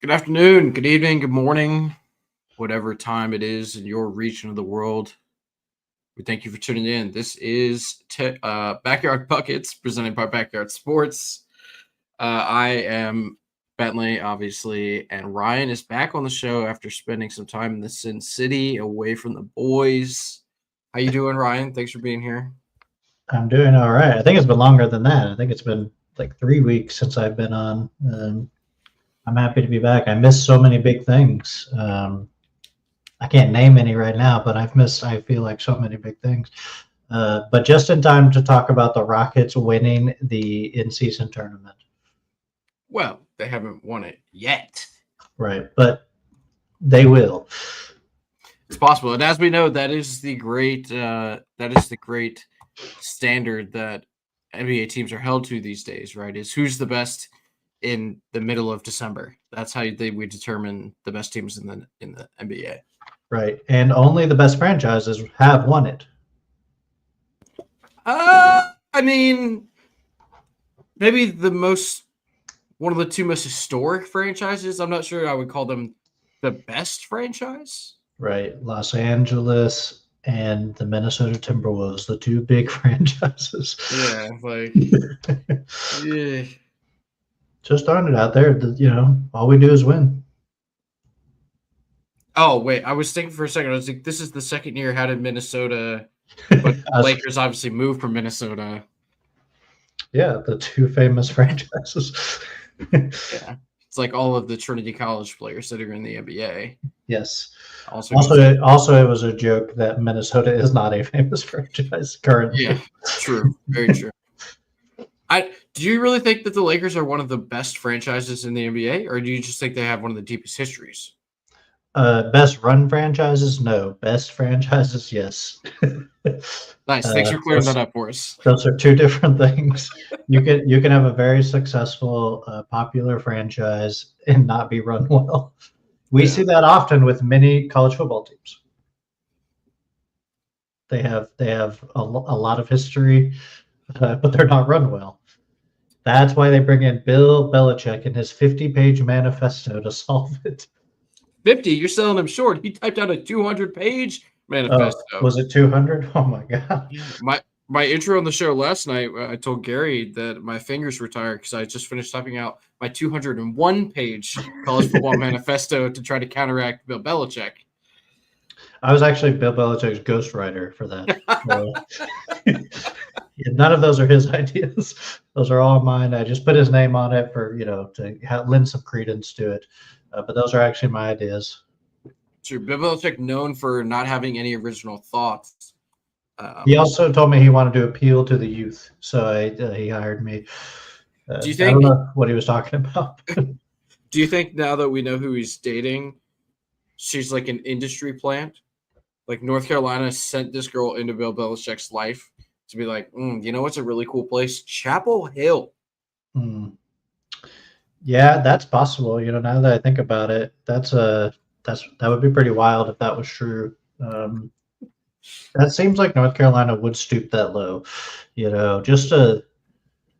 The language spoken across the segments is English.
Good afternoon, good evening, good morning, whatever time it is in your region of the world. We thank you for tuning in. This is Backyard Buckets presented by Backyard Sports. I am Bentley, obviously, and Ryan is back on the show after spending some time in the Sin City away from the boys. How you doing, Ryan? Thanks for being here. I'm doing all right. I think it's been longer than that. I think it's been like 3 weeks since I've been on. I'm happy to be back. I missed so many big things. I can't name any right now, but I feel like so many big things. But just in time to talk about the Rockets winning the in-season tournament. Well, they haven't won it yet. Right, but they will. It's possible, and as we know, that is the great standard that NBA teams are held to these days. Right? Is who's the best in the middle of December. That's how we determine the best teams in the NBA. Right, and only the best franchises have won it. I mean, maybe one of the two most historic franchises. I'm not sure I would call them the best franchise. Right, Los Angeles and the Minnesota Timberwolves, the two big franchises. Yeah, yeah. Just throwing it out there. All we do is win. Oh wait, I was thinking for a second. I was like, this is the second year. How did Minnesota? But Lakers obviously moved from Minnesota. Yeah, the two famous franchises. Yeah, it's like all of the Trinity College players that are in the NBA. Yes. Also, it was a joke that Minnesota is not a famous franchise currently. Yeah, true. Very true. Do you really think that the Lakers are one of the best franchises in the NBA, or do you just think they have one of the deepest histories? Best run franchises? No. Best franchises? Yes. Nice. Thanks for clearing that up for us. Those are two different things. You can have a very successful, popular franchise and not be run well. We see that often with many college football teams. They have a lot of history, but they're not run well. That's why they bring in Bill Belichick and his 50-page manifesto to solve it. 50? You're selling him short. He typed out a 200-page manifesto. Was it 200? Oh my god! My intro on the show last night, I told Gary that my fingers were tired because I just finished typing out my 201-page college football manifesto to try to counteract Bill Belichick. I was actually Bill Belichick's ghostwriter for that. None of those are his ideas. Those are all mine. I just put his name on it for to lend some credence to it. But those are actually my ideas. Sure. Bill Belichick known for not having any original thoughts. He also told me he wanted to appeal to the youth, so he hired me. Do you think? I don't know what he was talking about. Do you think now that we know who he's dating, she's like an industry plant? Like North Carolina sent this girl into Bill Belichick's life to be like, you know what's a really cool place? Chapel Hill. Yeah, that's possible. Now that I think about it, that would be pretty wild if that was true. That seems like North Carolina would stoop that low. Just a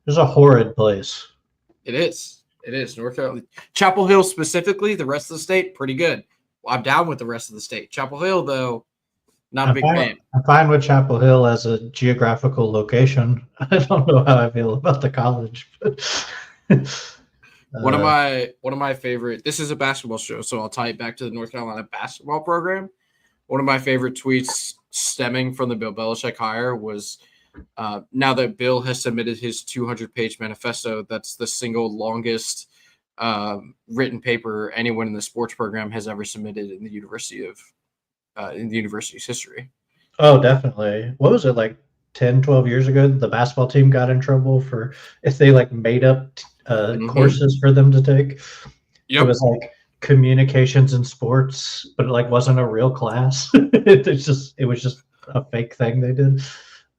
horrid place. It is. North Carolina. Chapel Hill specifically, the rest of the state, pretty good. Well, I'm down with the rest of the state. Chapel Hill, though, not a big fan. I'm fine with Chapel Hill as a geographical location. I don't know how I feel about the college, but one of my favorite. This is a basketball show, so I'll tie it back to the North Carolina basketball program. One of my favorite tweets stemming from the Bill Belichick hire was, now that Bill has submitted his 200-page manifesto, that's the single longest written paper anyone in the sports program has ever submitted in the university's history. Oh, definitely. What was it, like 10, 12 years ago? The basketball team got in trouble for if they made up courses for them to take. Yep. It was like communications in sports, but it wasn't a real class. It was just a fake thing they did.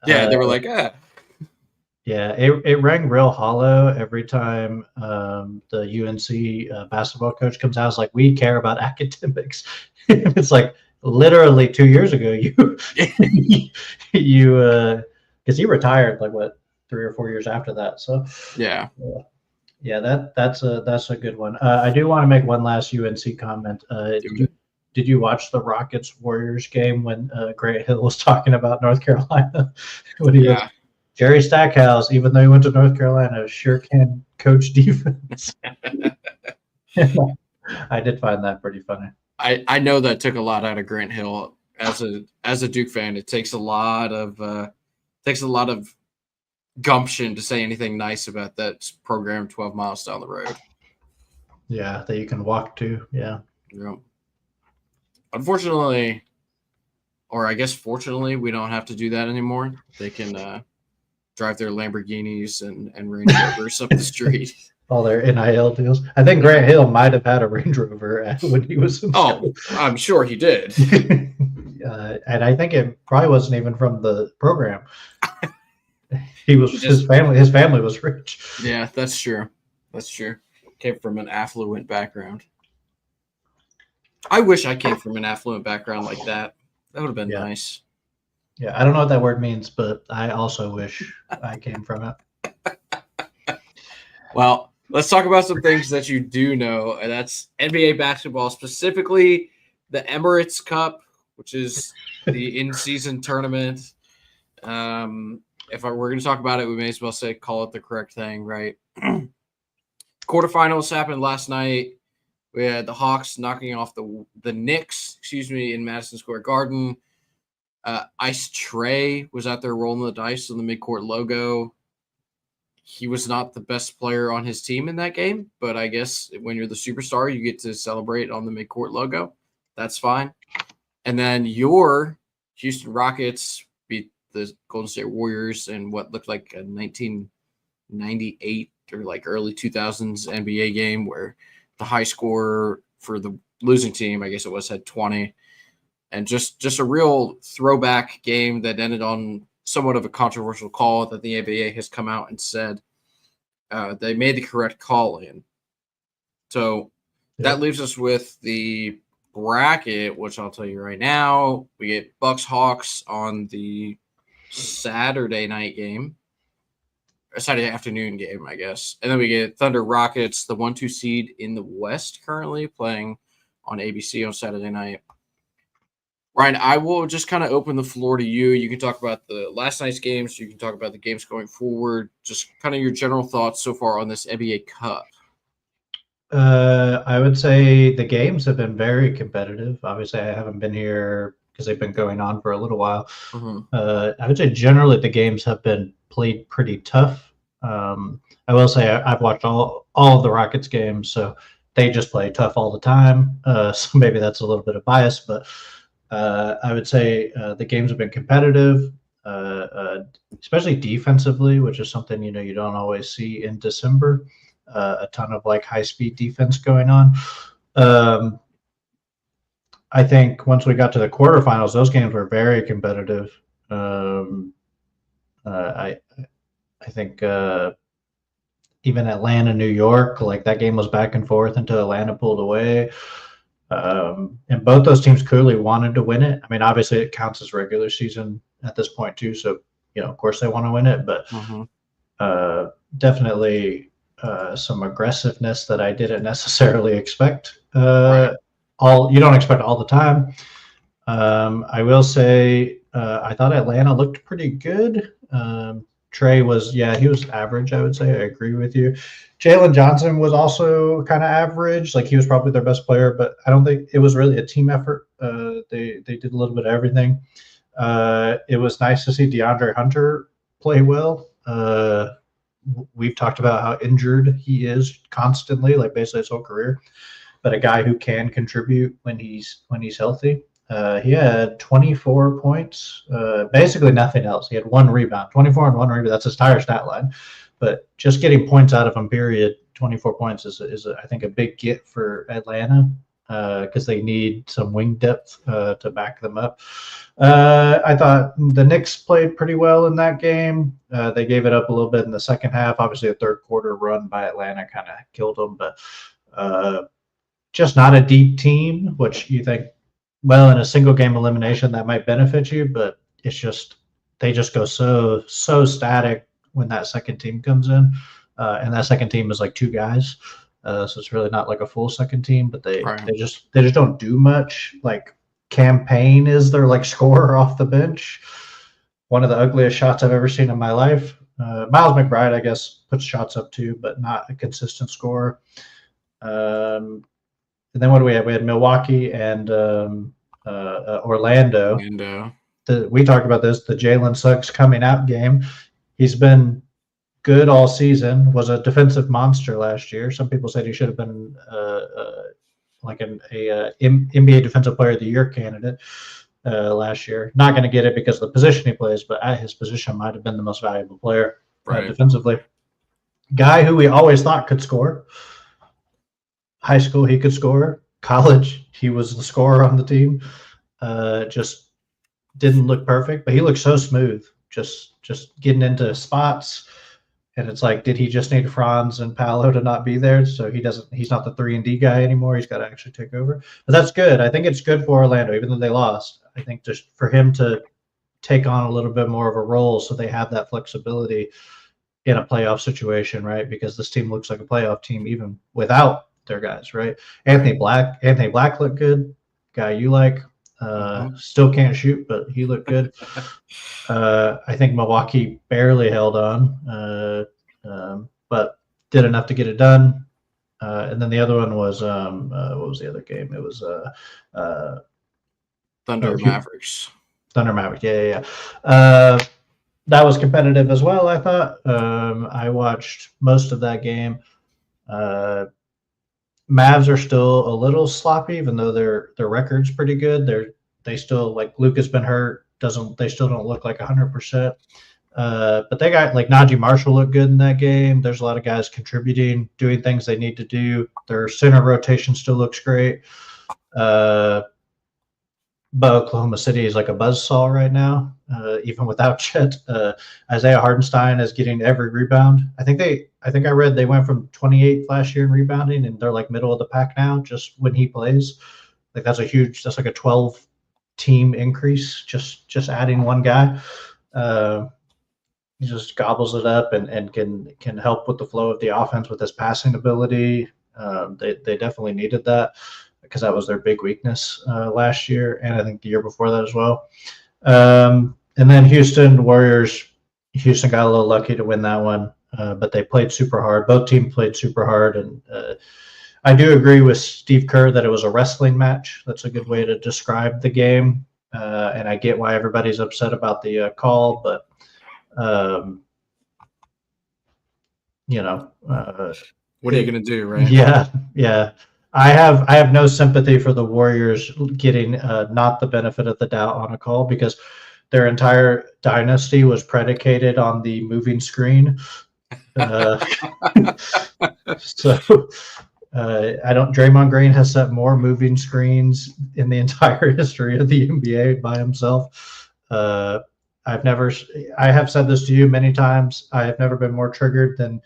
Yeah, they were like, Yeah, it rang real hollow every time the UNC basketball coach comes out. It's like, we care about academics. It's like literally 2 years ago, because he retired 3 or 4 years after that. So yeah. Yeah, that's a good one. I do want to make one last UNC comment. Did you watch the Rockets Warriors game when Grant Hill was talking about North Carolina? When he goes, Yeah. Jerry Stackhouse, even though he went to North Carolina, sure can coach defense. I did find that pretty funny. I know that took a lot out of Grant Hill as a Duke fan. It takes a lot of gumption to say anything nice about that program 12 miles down the road. Yeah, that you can walk to. Yeah. Yeah. Unfortunately, or I guess fortunately, we don't have to do that anymore. They can drive their Lamborghinis and Range Rovers up the street. All their NIL deals. I think Grant Hill might have had a Range Rover when he was in school. I'm sure he did. And I think it probably wasn't even from the program. His family was rich. Yeah, that's true. That's true. Came from an affluent background. I wish I came from an affluent background like that. That would have been nice. Yeah, I don't know what that word means, but I also wish I came from it. Well, let's talk about some things that you do know, and that's NBA basketball, specifically the Emirates Cup, which is the in-season tournament. If we're going to talk about it, we may as well call it the correct thing, right? Quarterfinals happened last night. We had the Hawks knocking off the Knicks, in Madison Square Garden. Ice Trey was out there rolling the dice on the midcourt logo. He was not the best player on his team in that game, but I guess when you're the superstar, you get to celebrate on the midcourt logo. That's fine. And then your Houston Rockets beat the Golden State Warriors in what looked like a 1998 or like early 2000s NBA game where the high score for the losing team, I guess it was, had 20. And just a real throwback game that ended on somewhat of a controversial call that the NBA has come out and said they made the correct call in. So that leaves us with the bracket, which I'll tell you right now. We get Bucks Hawks on the Saturday night game, or Saturday afternoon game, I guess. And then we get Thunder Rockets, the 1-2 seed in the West, currently playing on ABC on Saturday night. Ryan, I will just kind of open the floor to you. You can talk about the last night's games. You can talk about the games going forward. Just kind of your general thoughts so far on this NBA Cup. I would say the games have been very competitive. Obviously, I haven't been here because they've been going on for a little while. I would say generally the games have been played pretty tough. I will say I've watched all of the Rockets games, so they just play tough all the time. So maybe that's a little bit of bias, but I would say the games have been competitive, especially defensively, which is something you don't always see in December. A ton of like high-speed defense going on. I think once we got to the quarterfinals, those games were very competitive. I think even Atlanta, New York, like that game was back and forth until Atlanta pulled away. And both those teams clearly wanted to win it. I mean, obviously it counts as regular season at this point too. So, of course they want to win it, but definitely some aggressiveness that I didn't necessarily expect. You don't expect all the time. I will say I thought Atlanta looked pretty good. Trey was, he was average, I would say. I agree with you. Jalen Johnson was also kind of average. Like he was probably their best player, but I don't think it was really a team effort. They did a little bit of everything. It was nice to see DeAndre Hunter play well. We've talked about how injured he is constantly, like basically his whole career, but a guy who can contribute when he's healthy. He had 24 points, basically nothing else. He had one rebound, 24 and one rebound. That's his entire stat line. But just getting points out of him, period, 24 points is I think, a big get for Atlanta because they need some wing depth to back them up. I thought the Knicks played pretty well in that game. They gave it up a little bit in the second half. Obviously, a third quarter run by Atlanta kind of killed them, but just not a deep team, which you think, well, in a single game elimination, that might benefit you, but it's just they just go so static when that second team comes in. and that second team is like 2 guys. So it's really not like a full second team, but they Right. they just don't do much. Like Campaign is their like scorer off the bench. One of the ugliest shots I've ever seen in my life. Miles McBride, I guess, puts shots up too, but not a consistent scorer. And then what do we have? We had Milwaukee and Orlando. We talked about this, the Jalen Suggs coming out game. He's been good all season, was a defensive monster last year. Some people said he should have been like an NBA Defensive Player of the Year candidate last year. Not going to get it because of the position he plays, but at his position might have been the most valuable player defensively. Guy who we always thought could score. High school, he could score. College, he was the scorer on the team. Just didn't look perfect, but he looked so smooth. Just getting into spots. And it's like, did he just need Franz and Paolo to not be there? So he's not the 3-and-D guy anymore. He's got to actually take over. But that's good. I think it's good for Orlando, even though they lost. I think just for him to take on a little bit more of a role so they have that flexibility in a playoff situation, right? Because this team looks like a playoff team even without their guys, right? Anthony Black looked good. Guy you like. Still can't shoot, but he looked good. I think Milwaukee barely held on, but did enough to get it done. And then the other one was what was the other game? It was Thunder Mavericks. Thunder Mavericks. Yeah. That was competitive as well, I thought. I watched most of that game. Mavs are still a little sloppy, even though their record's pretty good. They still, like, Luke has been hurt. They still don't look like 100%. But they got, like, Najee Marshall looked good in that game. There's a lot of guys contributing, doing things they need to do. Their center rotation still looks great. But Oklahoma City is like a buzzsaw right now, even without Chet. Isaiah Hardenstein is getting every rebound. I think I read they went from 28th last year in rebounding, and they're like middle of the pack now just when he plays. Like that's like a 12-team increase, just adding one guy. He just gobbles it up and can help with the flow of the offense with his passing ability. They definitely needed that, because that was their big weakness last year, and I think the year before that as well. And then Houston Warriors. Houston got a little lucky to win that one, but they played super hard. Both teams played super hard, and I do agree with Steve Kerr that it was a wrestling match. That's a good way to describe the game, and I get why everybody's upset about the call, but what are you going to do, right? Yeah. I have no sympathy for the Warriors getting not the benefit of the doubt on a call, because their entire dynasty was predicated on the moving screen. So Draymond Green has set more moving screens in the entire history of the NBA by himself. I have said this to you many times. I have never been more triggered than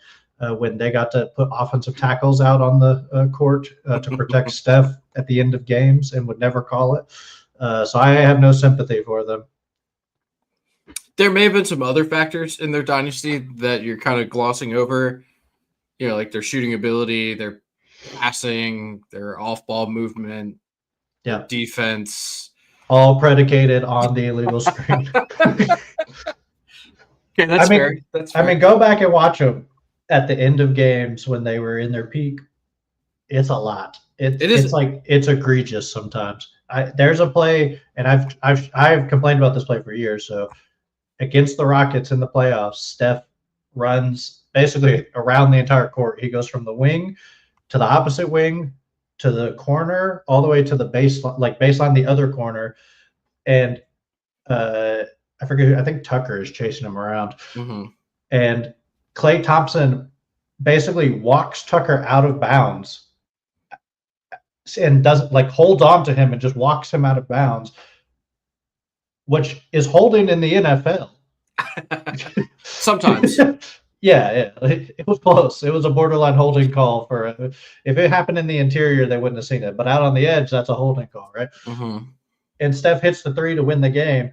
when they got to put offensive tackles out on the court to protect Steph at the end of games and would never call it. So I have no sympathy for them. There may have been some other factors in their dynasty that you're kind of glossing over, like their shooting ability, their passing, their off-ball movement, their defense. All predicated on the illegal screen. Okay, that's fair. I mean, go back and watch them at the end of games when they were in their peak. It's a lot. It's like, it's egregious sometimes. There's a play, and I've complained about this play for years. So against the Rockets in the playoffs, Steph runs basically around the entire court. He goes from the wing to the opposite wing to the corner, all the way to the baseline the other corner. And I forget, I think Tucker is chasing him around. Mm-hmm. And Klay Thompson basically walks Tucker out of bounds and doesn't, like, holds on to him and just walks him out of bounds, which is holding in the NFL. Sometimes. Yeah, it was close. It was a borderline holding call if it happened in the interior, they wouldn't have seen it. But out on the edge, that's a holding call, right? Mm-hmm. And Steph hits the three to win the game,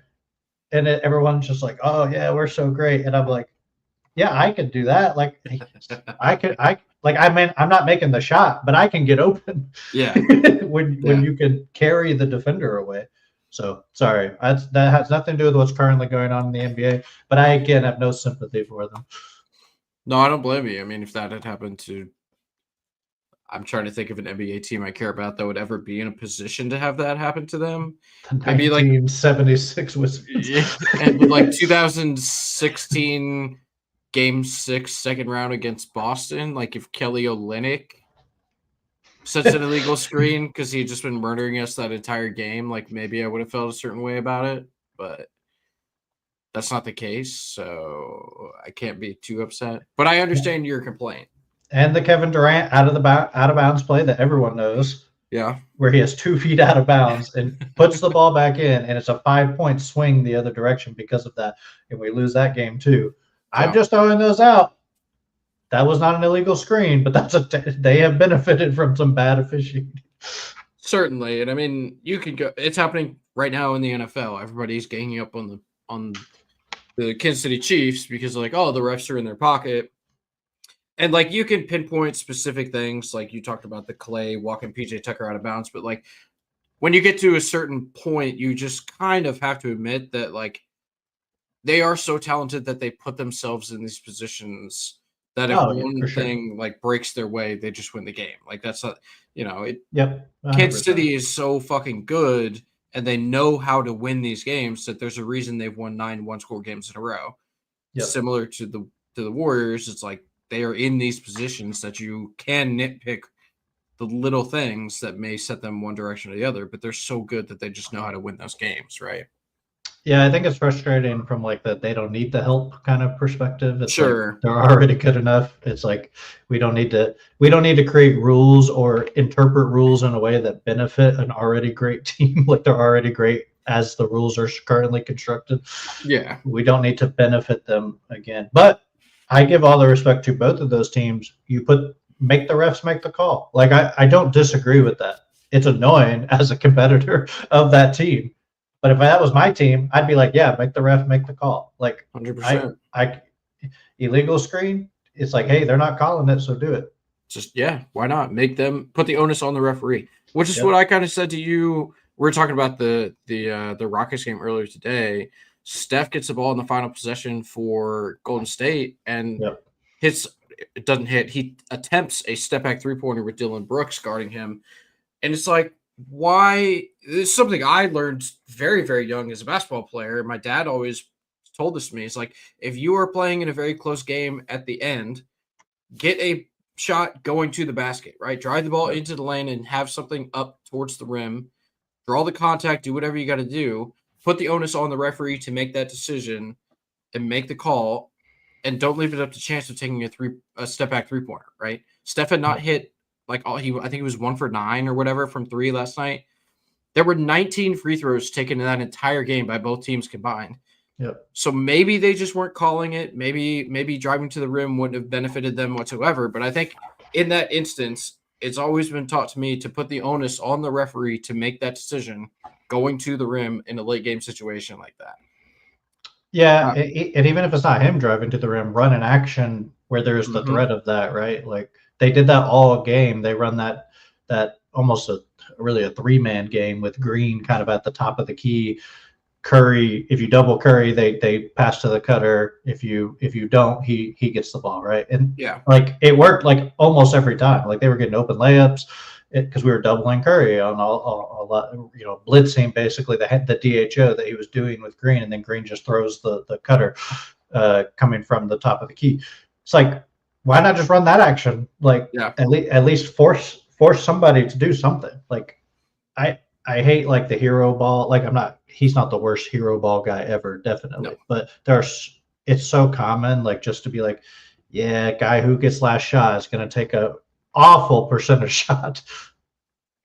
and everyone's just like, "Oh yeah, we're so great." And I'm like, yeah, I could do that. Like I mean, I'm not making the shot, but I can get open Yeah, when yeah. you can carry the defender away. So sorry, that has nothing to do with what's currently going on in the NBA. But I again have no sympathy for them. No, I don't blame you. I mean, if that had happened to, I'm trying to think of an NBA team I care about that would ever be in a position to have that happen to them. The Maybe like 1976 Wizards. and like 2016 Game 6 second round against Boston. Like if Kelly Olynyk sets an illegal screen because he had just been murdering us that entire game, like maybe I would have felt a certain way about it, but that's not the case, so I can't be too upset. But I understand your complaint. And the Kevin Durant out of bounds play that everyone knows, Yeah, where he has 2 feet out of bounds and puts the ball back in, and it's a 5-point swing the other direction because of that, and we lose that game too. I'm yeah, just throwing those out. That was not an illegal screen, but they have benefited from some bad officiating. certainly. And I mean, you could go. It's happening right now in the NFL. Everybody's ganging up on the Kansas City Chiefs because like, oh, the refs are in their pocket. And like you can pinpoint specific things, like you talked about the Clay walking PJ Tucker out of bounds, but like when you get to a certain point, you just kind of have to admit that like they are so talented that they put themselves in these positions that if Oh, yeah, for one sure. thing like breaks their way, they just win the game. Like that's not, it. Yep, 100%. Kansas City is so fucking good, and they know how to win these games that there's a reason they've won 9 one-score games in a row. Yep. Similar to the Warriors, it's like they are in these positions that you can nitpick the little things that may set them one direction or the other, but they're so good that they just know how to win those games, right? Yeah, I think it's frustrating from like that they don't need the help kind of perspective. It's like Sure. they're already good enough. It's like we don't need to create rules or interpret rules in a way that benefit an already great team. Like they're already great as the rules are currently constructed. Yeah. We don't need to benefit them again. But I give all the respect to both of those teams. Make the refs make the call. Like I don't disagree with that. It's annoying as a competitor of that team. But if that was my team, I'd be like, yeah, make the ref make the call. Like 100%. I illegal screen, it's like, hey, they're not calling it, so do it. Just why not make them put the onus on the referee? Which is Yep. what I kind of said to you. We are talking about the Rockets game earlier today. Steph gets the ball in the final possession for Golden State and Yep. it doesn't hit. He attempts a step back 3-pointer with Dylan Brooks guarding him. And it's like, why? This is something I learned very, very young as a basketball player. My dad always told this to me. It's like, if you are playing in a very close game at the end, get a shot going to the basket, right? Drive the ball Yep. into the lane and have something up towards the rim. Draw the contact, do whatever you got to do. Put the onus on the referee to make that decision and make the call. And don't leave it up to chance of taking a step back 3-pointer, right? Steph had not hit I think he was 1 for 9 or whatever from 3 last night. There were 19 free throws taken in that entire game by both teams combined. Yep. So maybe they just weren't calling it. Maybe driving to the rim wouldn't have benefited them whatsoever. But I think in that instance, it's always been taught to me to put the onus on the referee to make that decision going to the rim in a late game situation like that. Yeah, and even if it's not him driving to the rim, run an action where there's the Mhm. threat of that, right? Like they did that all game. They run that almost really a 3-man game with Green kind of at the top of the key. Curry, if you double Curry, they pass to the cutter. If you don't, he gets the ball, right? And Yeah. like it worked like almost every time. Like they were getting open layups because we were doubling Curry on a lot, blitzing basically the DHO that he was doing with Green, and then Green just throws the cutter coming from the top of the key. It's like, why not just run that action? Like at least force somebody to do something. Like I hate like the hero ball. Like he's not the worst hero ball guy ever, definitely. No. But it's so common, like just to be like, yeah, guy who gets last shot is going to take a awful percentage shot.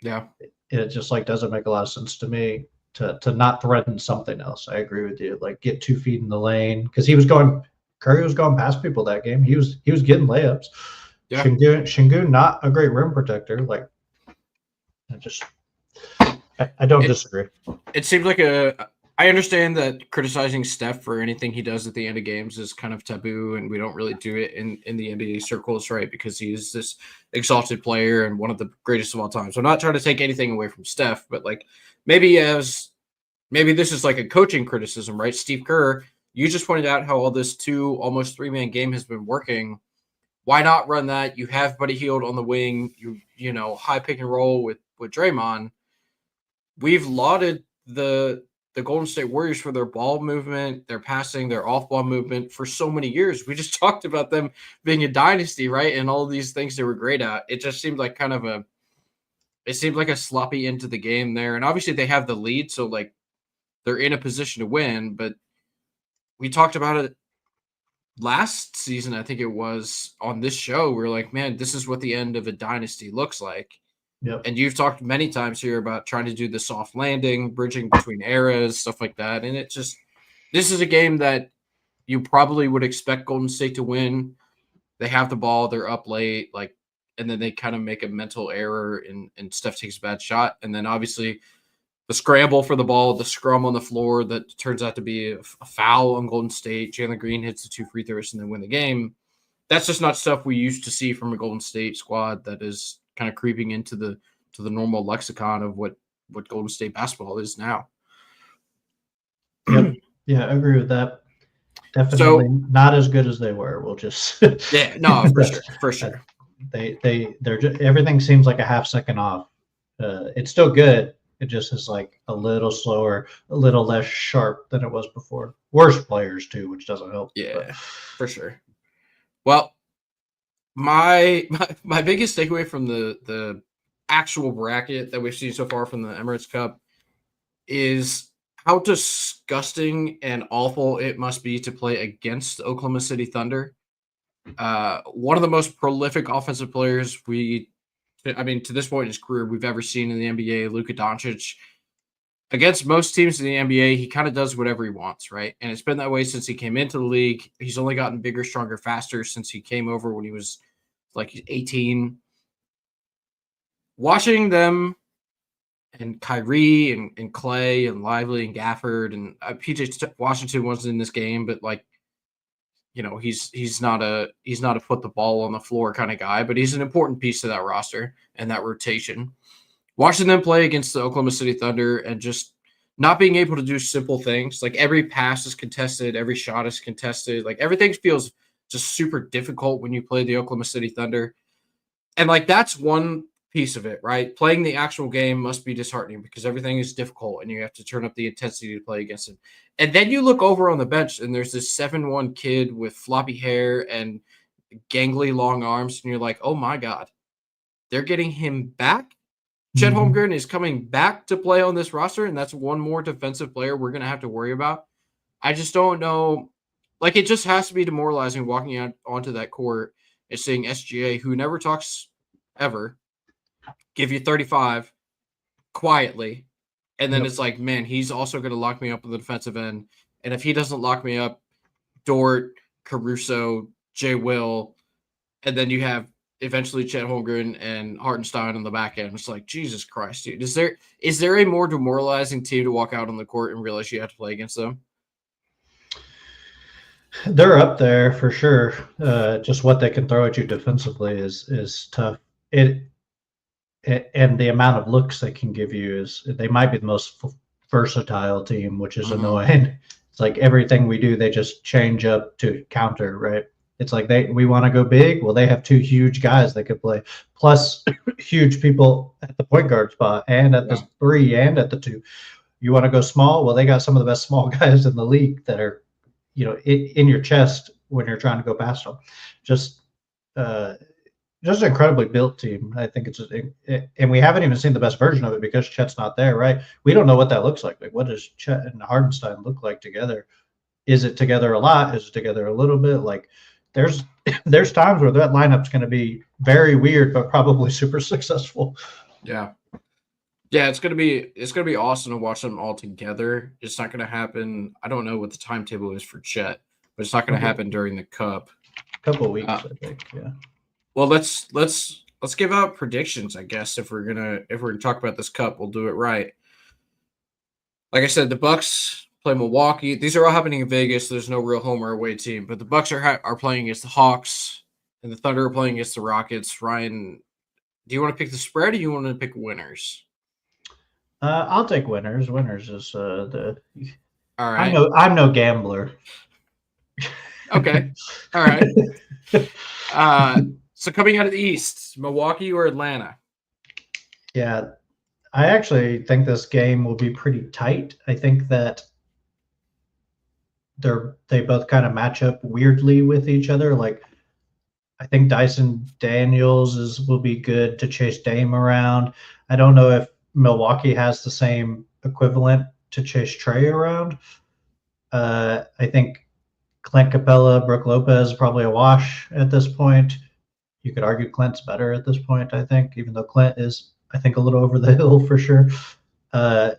Yeah. It just like doesn't make a lot of sense to me to not threaten something else. I agree with you. Like get 2 feet in the lane because Curry was going past people that game. He was getting layups. Yeah. Şengün, not a great rim protector. Like I don't disagree. It seems like I understand that criticizing Steph for anything he does at the end of games is kind of taboo, and we don't really do it in the NBA circles, right? Because he's this exalted player and one of the greatest of all time. So I'm not trying to take anything away from Steph, but like maybe this is like a coaching criticism, right? Steve Kerr, you just pointed out how all this almost 3-man game has been working. Why not run that? You have Buddy Hield on the wing, high pick and roll with Draymond. We've lauded the Golden State Warriors for their ball movement, their passing, their off-ball movement for so many years. We just talked about them being a dynasty, right? And all these things they were great at. It just seemed like a sloppy end to the game there. And obviously they have the lead, so like they're in a position to win, but we talked about it last season, I think it was on this show. We are like, man, this is what the end of a dynasty looks like. Yep. And you've talked many times here about trying to do the soft landing, bridging between eras, stuff like that. And this is a game that you probably would expect Golden State to win. They have the ball, they're up late, and then they kind of make a mental error and Steph takes a bad shot. And then obviously the scramble for the ball, the scrum on the floor that turns out to be a foul on Golden State. Jalen Green hits the 2 free throws and then win the game. That's just not stuff we used to see from a Golden State squad that is kind of creeping into the normal lexicon of what Golden State basketball is now. Yep. Yeah, I agree with that. Definitely not as good as they were. We'll just yeah, no, for sure. They're just, everything seems like a half second off. It's still good. It just is like a little slower, a little less sharp than it was before. Worse players too, which doesn't help. Yeah, but for sure. Well, my biggest takeaway from the actual bracket that we've seen so far from the Emirates Cup is how disgusting and awful it must be to play against the Oklahoma City Thunder. One of the most prolific offensive players to this point in his career we've ever seen in the NBA, Luka Doncic. Against most teams in the NBA, he kind of does whatever he wants, right? And it's been that way since he came into the league. He's only gotten bigger, stronger, faster since he came over when he was like 18. Watching them and Kyrie and Clay and Lively and Gafford and PJ Washington wasn't in this game, but he's not a put the ball on the floor kind of guy, but he's an important piece to that roster and that rotation. Watching them play against the Oklahoma City Thunder and just not being able to do simple things, like every pass is contested, every shot is contested, like everything feels just super difficult when you play the Oklahoma City Thunder. And like that's one piece of it, right? Playing the actual game must be disheartening because everything is difficult and you have to turn up the intensity to play against it. And then you look over on the bench and there's this 7'1" kid with floppy hair and gangly long arms, and you're like, oh my God, they're getting him back. Chet Holmgren is coming back to play on this roster, and that's one more defensive player we're going to have to worry about. I just don't know. Like, it just has to be demoralizing walking out onto that court and seeing SGA, who never talks ever, give you 35 quietly. And then it's like, man, he's also going to lock me up on the defensive end. And if he doesn't lock me up, Dort, Caruso, Jay Will, and then you have eventually Chet Holmgren and Hartenstein on the back end. It's like, Jesus Christ, dude. Is there a more demoralizing team to walk out on the court and realize you have to play against them? They're up there for sure. Just what they can throw at you defensively is tough. And the amount of looks they can give you they might be the most versatile team, which is annoying. It's like everything we do, they just change up to counter, right? It's like we want to go big. Well, they have 2 huge guys that could play, plus huge people at the point guard spot and at the 3 and at the 2. You want to go small? Well, they got some of the best small guys in the league that are, in your chest when you're trying to go past them. Just an incredibly built team. I think and we haven't even seen the best version of it because Chet's not there, right? We don't know what that looks like. Like, what does Chet and Hardenstein look like together? Is it together a lot? Is it together a little bit? Like, there's times where that lineup's going to be very weird, but probably super successful. Yeah. Yeah, it's gonna be awesome to watch them all together. It's not gonna happen. I don't know what the timetable is for Chet, but it's not gonna happen during the Cup. A couple of weeks, I think. Yeah. Well, let's give out predictions. I guess if we're gonna talk about this Cup, we'll do it right. Like I said, the Bucks play Milwaukee. These are all happening in Vegas. So there's no real home or away team, but the Bucks are playing against the Hawks, and the Thunder are playing against the Rockets. Ryan, do you want to pick the spread, or do you want to pick winners? I'll take winners. Winners is the. All I'm right. I'm no gambler. Okay. All right. So coming out of the East, Milwaukee or Atlanta? Yeah, I actually think this game will be pretty tight. I think that they both kind of match up weirdly with each other. Like I think Dyson Daniels will be good to chase Dame around. I don't know if Milwaukee has the same equivalent to chase Trey around. I think Clint Capella, Brooke Lopez probably a wash at this point. You could argue Clint's better at this point, I think, even though Clint is, I think, a little over the hill for sure. I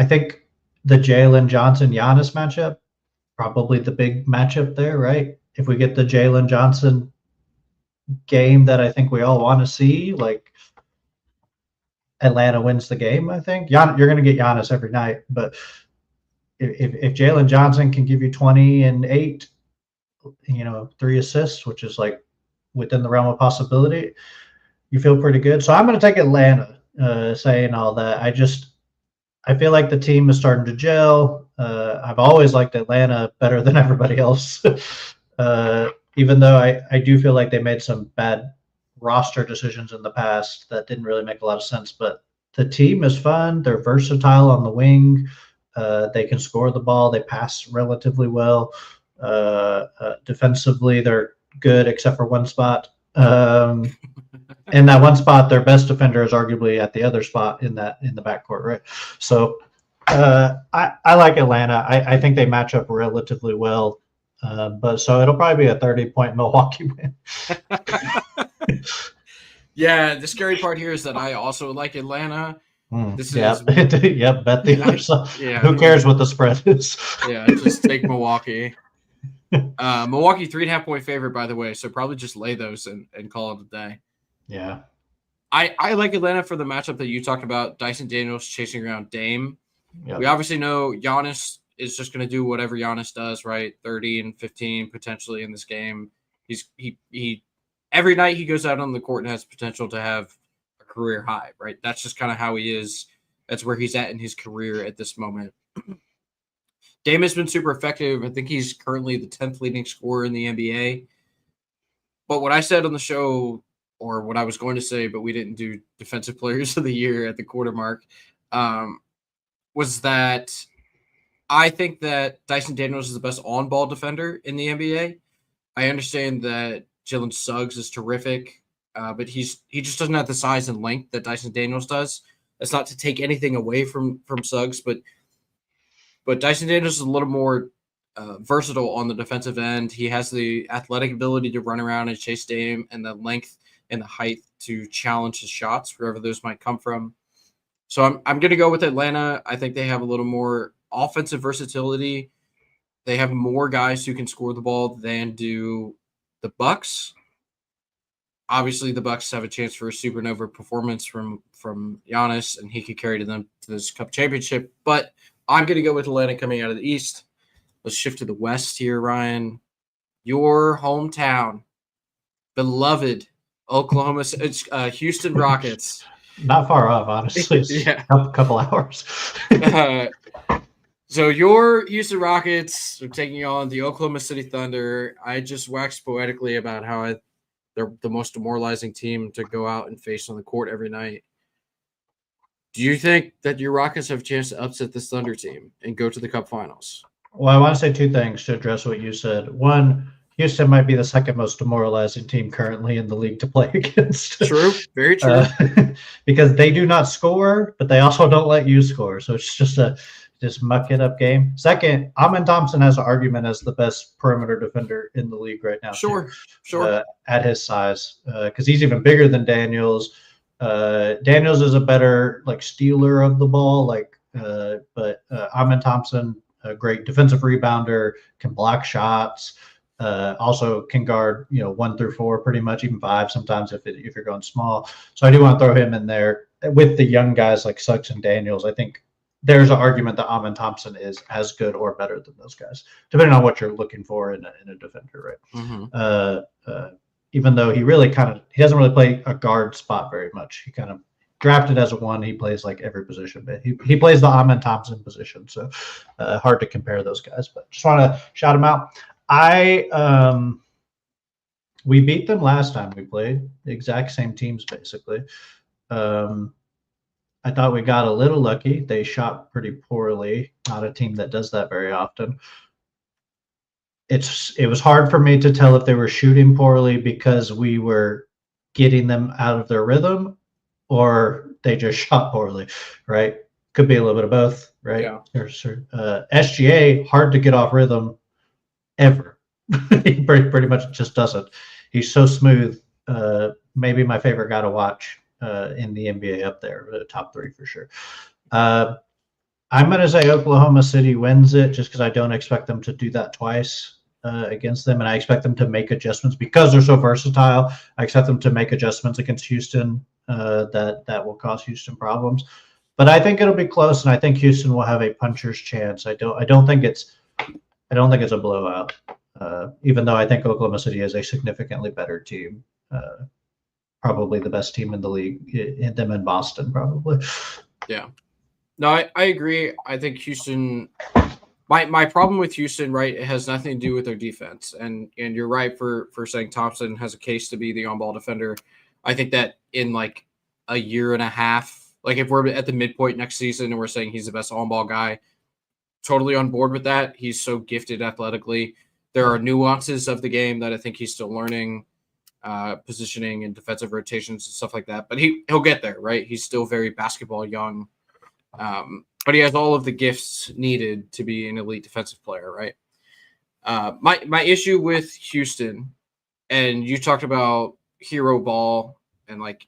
think the Jalen Johnson Giannis matchup, probably the big matchup there, right? If we get the Jalen Johnson game that I think we all want to see, like Atlanta wins the game, I think. You're going to get Giannis every night, but if Jalen Johnson can give you 20 and 8, 3 assists, which is like within the realm of possibility, you feel pretty good. So I'm going to take Atlanta, saying all that. I feel like the team is starting to gel. I've always liked Atlanta better than everybody else, even though I do feel like they made some bad roster decisions in the past that didn't really make a lot of sense. But the team is fun. They're versatile on the wing. They can score the ball. They pass relatively well. Defensively, they're good except for one spot. In that one spot, their best defender is arguably at the other spot in the backcourt, right? So I like Atlanta. I think they match up relatively well. But so it'll probably be a 30-point Milwaukee win. Yeah, the scary part here is that I also like Atlanta. This is bet the other side. Yeah, who cares what the spread is? Yeah, just take Milwaukee. Milwaukee 3.5-point favorite, by the way, so probably just lay those and call it a day. Yeah, I like Atlanta for the matchup that you talked about. Dyson Daniels chasing around Dame. Yep. We obviously know Giannis is just going to do whatever Giannis does, right? 30 and 15 potentially in this game. He every night he goes out on the court and has potential to have a career high, right? That's just kind of how he is. That's where he's at in his career at this moment. Dame has been super effective. I think he's currently the 10th leading scorer in the NBA. But what I said on the show, or what I was going to say, but we didn't do defensive players of the year at the quarter mark, was that I think that Dyson Daniels is the best on-ball defender in the NBA. I understand that Jalen Suggs is terrific, but he just doesn't have the size and length that Dyson Daniels does. That's not to take anything away from Suggs, but Dyson Daniels is a little more versatile on the defensive end. He has the athletic ability to run around and chase Dame, and the length and the height to challenge his shots, wherever those might come from. So I'm going to go with Atlanta. I think they have a little more offensive versatility. They have more guys who can score the ball than do the Bucks. Obviously, the Bucks have a chance for a supernova performance from Giannis, and he could carry them to this Cup championship. But I'm going to go with Atlanta coming out of the East. Let's shift to the West here, Ryan. Your hometown, beloved Oklahoma, Houston Rockets. Not far off, honestly. Yeah. A couple hours. So your Houston Rockets are taking on the Oklahoma City Thunder. I just waxed poetically about how they're the most demoralizing team to go out and face on the court every night. Do you think that your Rockets have a chance to upset this Thunder team and go to the Cup Finals? Well, I want to say two things to address what you said. One, Houston might be the second most demoralizing team currently in the league to play against. True, very true. Because they do not score, but they also don't let you score. So it's just muck it up game. Second, Amen Thompson has an argument as the best perimeter defender in the league right now. Sure. At his size, because he's even bigger than Daniels. Daniels is a better stealer of the ball, but Amen Thompson, a great defensive rebounder, can block shots. Also can guard 1 through 4 pretty much, even 5 sometimes if you're going small. So I do want to throw him in there with the young guys like Suggs and Daniels. I think there's an argument that Amin Thompson is as good or better than those guys, depending on what you're looking for in a defender, right? Mm-hmm. Even though he doesn't really play a guard spot very much. He kind of drafted as a one. He plays like every position, but he plays the Amin Thompson position. So hard to compare those guys, but just want to shout him out. We beat them last time we played, the exact same teams basically. I thought we got a little lucky. They shot pretty poorly. Not a team that does that very often. It was hard for me to tell if they were shooting poorly because we were getting them out of their rhythm, or they just shot poorly, right? Could be a little bit of both, right? Yeah. SGA, hard to get off rhythm ever. He pretty much just doesn't. He's so smooth. Maybe my favorite guy to watch in the NBA up there, top 3 for sure. I'm going to say Oklahoma City wins it just because I don't expect them to do that twice against them. And I expect them to make adjustments because they're so versatile. I expect them to make adjustments against Houston that will cause Houston problems. But I think it'll be close, and I think Houston will have a puncher's chance. I don't think it's a blowout. Even though I think Oklahoma City is a significantly better team, probably the best team in the league, in them in Boston, probably. Yeah. No, I agree. I think Houston. My problem with Houston, right, it has nothing to do with their defense, and you're right for saying Thompson has a case to be the on-ball defender. I think that in like a year and a half, like if we're at the midpoint next season and we're saying he's the best on-ball guy, totally on board with that. He's so gifted athletically. There are nuances of the game that I think he's still learning, positioning and defensive rotations and stuff like that. But he'll get there, right? He's still very basketball young. But he has all of the gifts needed to be an elite defensive player, right? My issue with Houston, and you talked about hero ball and like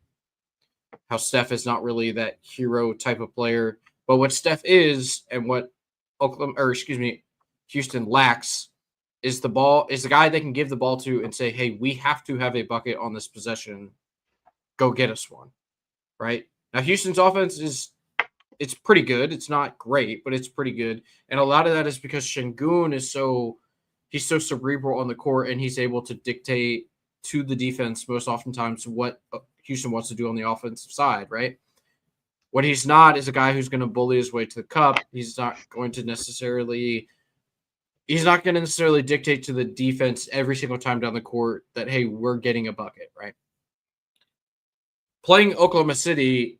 how Steph is not really that hero type of player, but what Steph is and what Houston lacks is the guy they can give the ball to and say, hey, we have to have a bucket on this possession. Go get us one, right? Now, Houston's offense it's pretty good. It's not great, but it's pretty good. And a lot of that is because Şengün he's so cerebral on the court, and he's able to dictate to the defense most oftentimes what Houston wants to do on the offensive side, right? What he's not is a guy who's going to bully his way to the cup. He's not going to necessarily dictate to the defense every single time down the court that, hey, we're getting a bucket, right? Playing Oklahoma City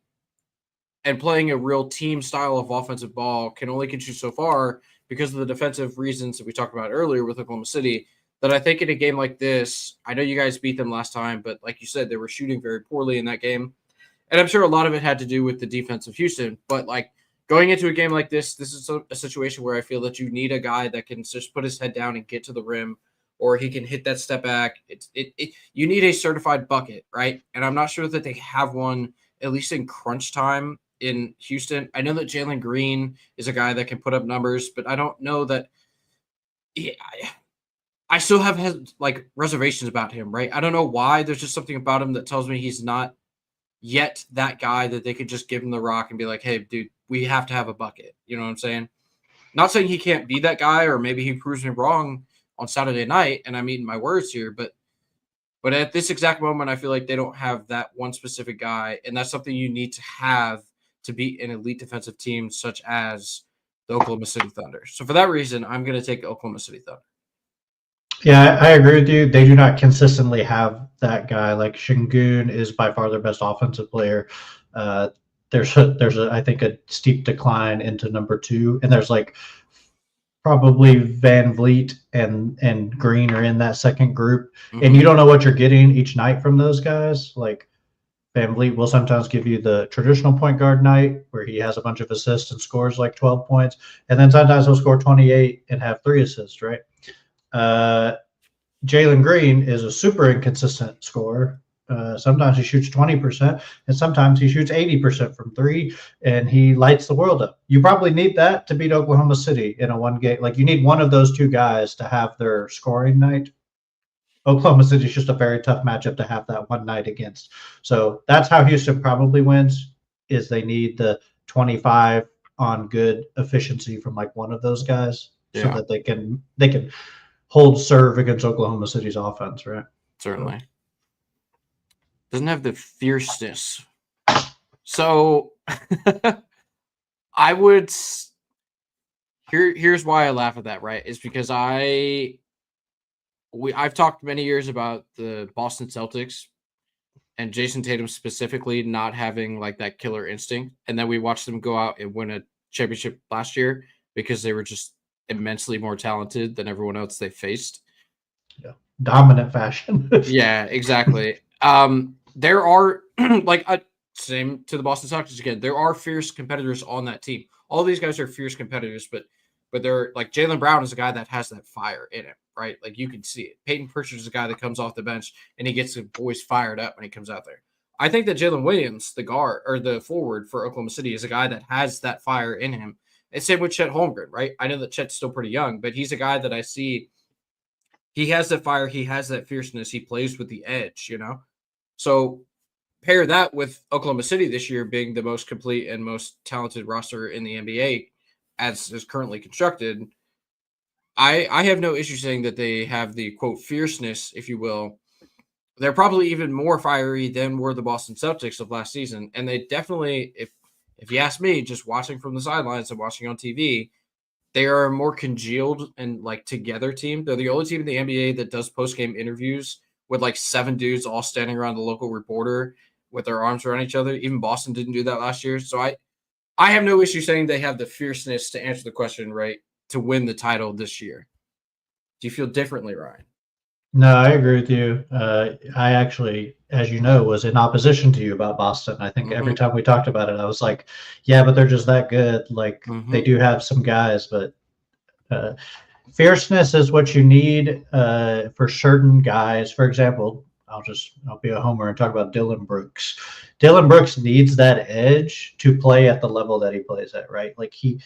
and playing a real team style of offensive ball can only get you so far because of the defensive reasons that we talked about earlier with Oklahoma City, that I think in a game like this, I know you guys beat them last time, but like you said, they were shooting very poorly in that game. And I'm sure a lot of it had to do with the defense of Houston. But like going into a game like this is a situation where I feel that you need a guy that can just put his head down and get to the rim, or he can hit that step back. You need a certified bucket, right? And I'm not sure that they have one, at least in crunch time in Houston. I know that Jalen Green is a guy that can put up numbers, but I don't know that I still have like reservations about him, right? I don't know why. There's just something about him that tells me he's not yet that guy that they could just give him the rock and be like, hey, dude, we have to have a bucket. You know what I'm saying? Not saying he can't be that guy, or maybe he proves me wrong on Saturday night, and I'm eating my words here, but at this exact moment, I feel like they don't have that one specific guy, and that's something you need to have to beat an elite defensive team such as the Oklahoma City Thunder. So for that reason, I'm going to take Oklahoma City Thunder. Yeah, I agree with you. They do not consistently have that guy. Like Şengün is by far their best offensive player. There's I think a steep decline into number 2, and there's like probably Van Vliet and Green are in that second group, and you don't know what you're getting each night from those guys. Like Van Vliet will sometimes give you the traditional point guard night where he has a bunch of assists and scores like 12 points, and then sometimes he'll score 28 and have 3 assists, right? Jalen Green is a super inconsistent scorer. Sometimes he shoots 20%, and sometimes he shoots 80% from 3, and he lights the world up. You probably need that to beat Oklahoma City in a one game. Like you need one of those 2 guys to have their scoring night. Oklahoma City is just a very tough matchup to have that one night against. So that's how Houston probably wins, is they need the 25 on good efficiency from like one of those guys so Yeah. that they can hold serve against Oklahoma City's offense, right? Certainly. Doesn't have the fierceness. So I would here's why I laugh at that, right? Is because I've talked many years about the Boston Celtics and Jason Tatum specifically not having like that killer instinct. And then we watched them go out and win a championship last year because they were just immensely more talented than everyone else they faced. Yeah. Dominant fashion. Yeah, exactly. There are same to the Boston Celtics again. There are fierce competitors on that team. All these guys are fierce competitors, but they're like Jaylen Brown is a guy that has that fire in him, right? Like you can see it. Peyton Pritchard is a guy that comes off the bench and he gets the boys fired up when he comes out there. I think that Jalen Williams, the guard or the forward for Oklahoma City, is a guy that has that fire in him. And same with Chet Holmgren, right? I know that Chet's still pretty young, but he's a guy that I see. He has that fire. He has that fierceness. He plays with the edge, you know? So pair that with Oklahoma City this year being the most complete and most talented roster in the NBA as is currently constructed. I have no issue saying that they have the quote fierceness, if you will. They're probably even more fiery than were the Boston Celtics of last season. And they definitely, if you ask me, just watching from the sidelines and watching on TV, they are a more congealed and like together team. They're the only team in the NBA that does post game interviews with like 7 dudes all standing around the local reporter with their arms around each other. Even Boston didn't do that last year. So I have no issue saying they have the fierceness to answer the question right to win the title this year. Do you feel differently, Ryan? No, I agree with you. I actually, as you know, was in opposition to you about Boston. I think every time we talked about it, I was like, yeah, but they're just that good. Like they do have some guys, but fierceness is what you need for certain guys. For example, I'll be a homer and talk about Dylan Brooks. Dylan Brooks needs that edge to play at the level that he plays at, right? Like he's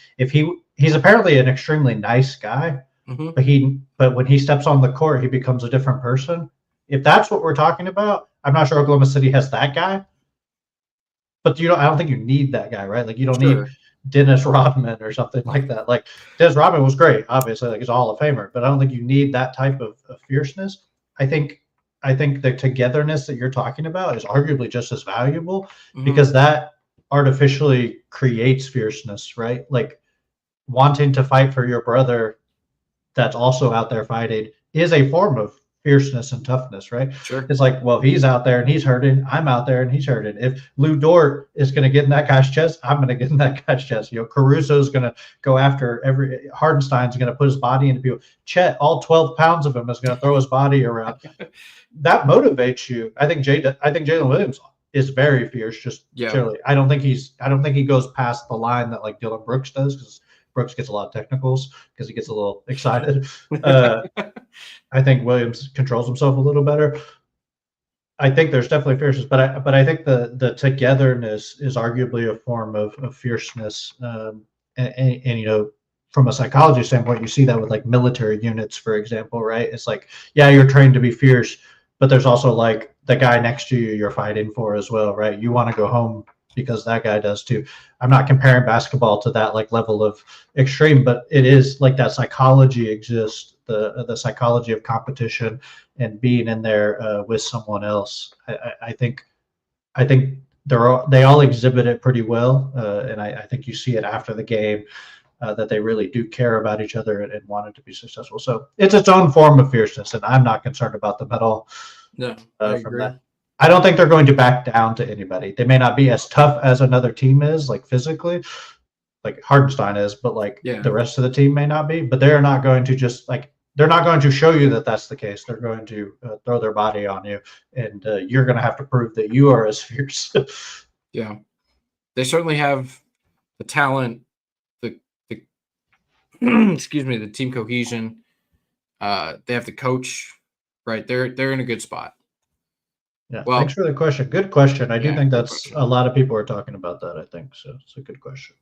apparently an extremely nice guy, but when he steps on the court, he becomes a different person. If that's what we're talking about, I'm not sure Oklahoma City has that guy. But I don't think you need that guy, right? Like you don't need Dennis Rodman or something like that. Like Dennis Rodman was great, obviously, like he's a Hall of Famer, but I don't think you need that type of fierceness. I think the togetherness that you're talking about is arguably just as valuable because that artificially creates fierceness, right? Like wanting to fight for your brother that's also out there fighting is a form of fierceness and toughness, right? Sure. It's like, well, he's out there and he's hurting. I'm out there and he's hurting. If Lou Dort is going to get in that guy's chest, I'm going to get in that guy's chest. Caruso's going to go after Hardenstein's going to put his body into people. Chet, all 12 pounds of him is going to throw his body around. That motivates you. I think Jalen Williams is very fierce. Just generally, I don't think he goes past the line that like Dylan Brooks does because Brooks gets a lot of technicals because he gets a little excited. I think Williams controls himself a little better. I think there's definitely fierceness, but I think the togetherness is arguably a form of fierceness. And from a psychology standpoint, you see that with like military units, for example, right? It's like, yeah, you're trained to be fierce, but there's also like the guy next to you you're fighting for as well, right? You want to go home because that guy does too. I'm not comparing basketball to that like level of extreme, but it is like that psychology exists, the psychology of competition and being in there with someone else. I think they all exhibit it pretty well, and I think you see it after the game that they really do care about each other and want it to be successful. So it's its own form of fierceness, and I'm not concerned about them at all. No, I agree. That. I don't think they're going to back down to anybody. They may not be as tough as another team is, like physically, like Hardenstein is, but like the rest of the team may not be. But they're not going to just like they're not going to show you that that's the case. They're going to throw their body on you, and you're going to have to prove that you are as fierce. Yeah, they certainly have the talent, the excuse me, the team cohesion. They have the coach, right? They're in a good spot. Yeah, well, thanks for the question. Good question. I do think that's a lot of people are talking about that. I think so. It's a good question.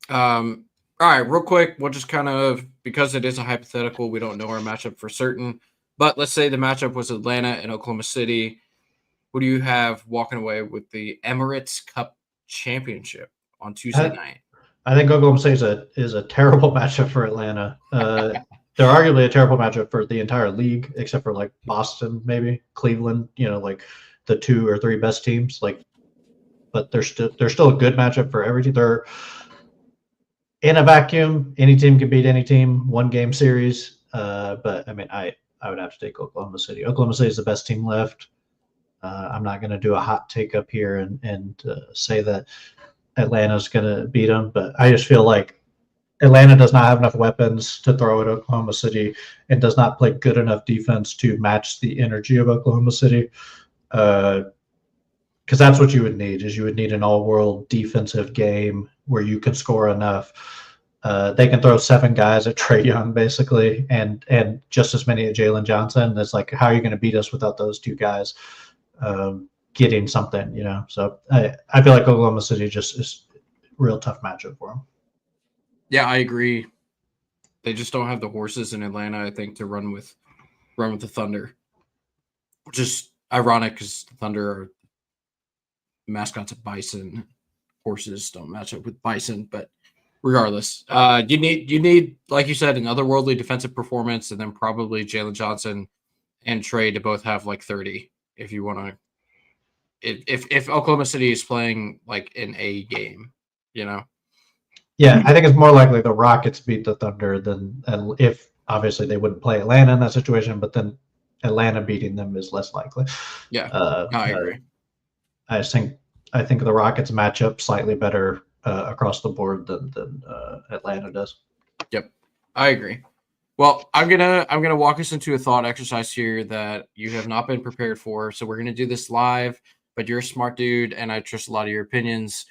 All right, real quick, we'll just kind of because it is a hypothetical, we don't know our matchup for certain. But let's say the matchup was Atlanta and Oklahoma City. Who do you have walking away with the Emirates Cup Championship on Tuesday night? I think Oklahoma State is a terrible matchup for Atlanta. They're arguably a terrible matchup for the entire league, except for like Boston, maybe Cleveland. Like the 2 or 3 best teams. Like, but they're still a good matchup for every team. They're in a vacuum. Any team can beat any team. 1-game series. But I mean, I would have to take Oklahoma City. Oklahoma City is the best team left. I'm not going to do a hot take up here and say that Atlanta's going to beat them, but I just feel like Atlanta does not have enough weapons to throw at Oklahoma City and does not play good enough defense to match the energy of Oklahoma City. Because that's what you would need is you would need an all-world defensive game where you can score enough. They can throw 7 guys at Trae Young basically, and just as many at Jalen Johnson. It's like, how are you going to beat us without those 2 guys getting something? So I feel like Oklahoma City just is a real tough matchup for them. Yeah, I agree. They just don't have the horses in Atlanta, I think, to run with the Thunder, which is ironic because the Thunder are mascots of bison. Horses don't match up with bison, but regardless, you need, like you said, an otherworldly defensive performance, and then probably Jalen Johnson and Trae to both have like 30 if you want to. If Oklahoma City is playing like an A game, Yeah, I think it's more likely the Rockets beat the Thunder than if obviously they wouldn't play Atlanta in that situation, but then Atlanta beating them is less likely. Yeah, I agree. I think the Rockets match up slightly better across the board than Atlanta does. Yep, I agree. Well, I'm gonna walk us into a thought exercise here that you have not been prepared for. So we're gonna do this live, but you're a smart dude, and I trust a lot of your opinions.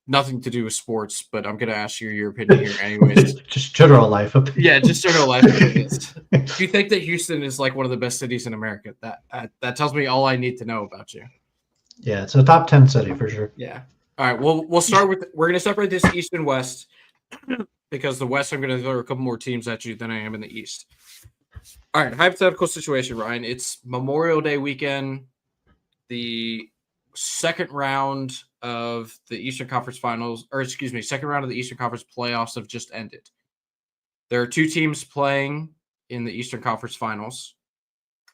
Nothing to do with sports, but I'm gonna ask you your opinion here anyways. Just general life opinions. Yeah, just general life opinions. Do you think that Houston is like one of the best cities in America? That tells me all I need to know about you. Yeah, it's a top 10 city for sure. Yeah. All right. Well, we're gonna separate this East and West because the West I'm gonna throw a couple more teams at you than I am in the East. All right. Hypothetical situation, Ryan. It's Memorial Day weekend. The second round of the Eastern Conference Finals, or excuse me, second round of the Eastern Conference playoffs have just ended. There are 2 teams playing in the Eastern Conference Finals.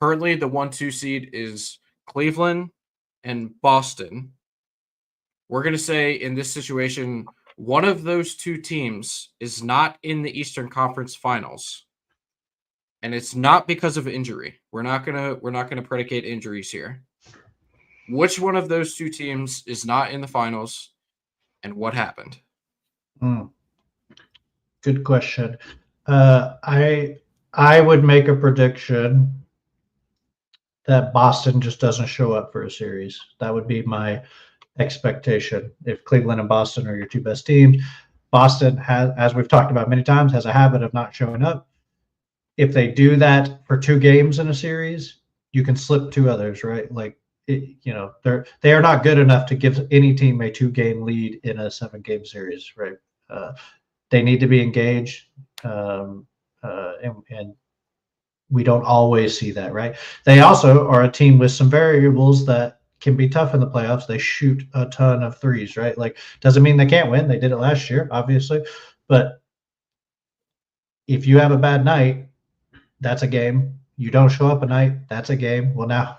Currently, the 1-2 seed is Cleveland and Boston. We're going to say in this situation, one of those 2 teams is not in the Eastern Conference Finals. And it's not because of injury. We're not gonna predicate injuries here. Which one of those 2 teams is not in the finals, and what happened? Good question. I would make a prediction that Boston just doesn't show up for a series. That would be my expectation. If Cleveland and Boston are your 2 best teams, Boston has, as we've talked about many times, has a habit of not showing up. If they do that for 2 games in a series, you can slip 2 others, right? Like, they are not good enough to give any team a 2-game lead in a 7-game series, right? They need to be engaged, and we don't always see that, right? They also are a team with some variables that can be tough in the playoffs. They shoot a ton of threes, right? Like, doesn't mean they can't win. They did it last year, obviously, but if you have a bad night, that's a game. You don't show up a night, that's a game. Well, now,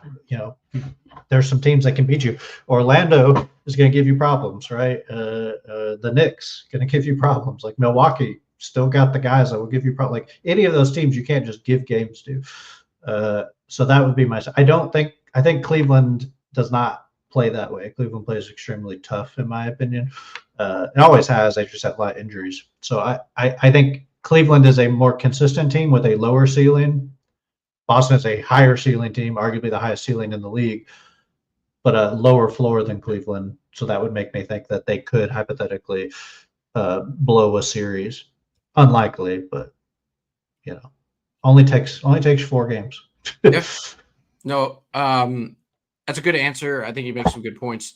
there's some teams that can beat you. Orlando is going to give you problems, right? The Knicks going to give you problems. Like Milwaukee still got the guys that will give you problems. Like any of those teams, you can't just give games to. So that would be I think Cleveland does not play that way. Cleveland plays extremely tough, in my opinion. It always has. They just have a lot of injuries. So I think Cleveland is a more consistent team with a lower ceiling. Boston is a higher ceiling team, arguably the highest ceiling in the league, but a lower floor than Cleveland. So that would make me think that they could hypothetically blow a series. Unlikely, but only takes 4 games. Yeah. No, that's a good answer. I think you make some good points.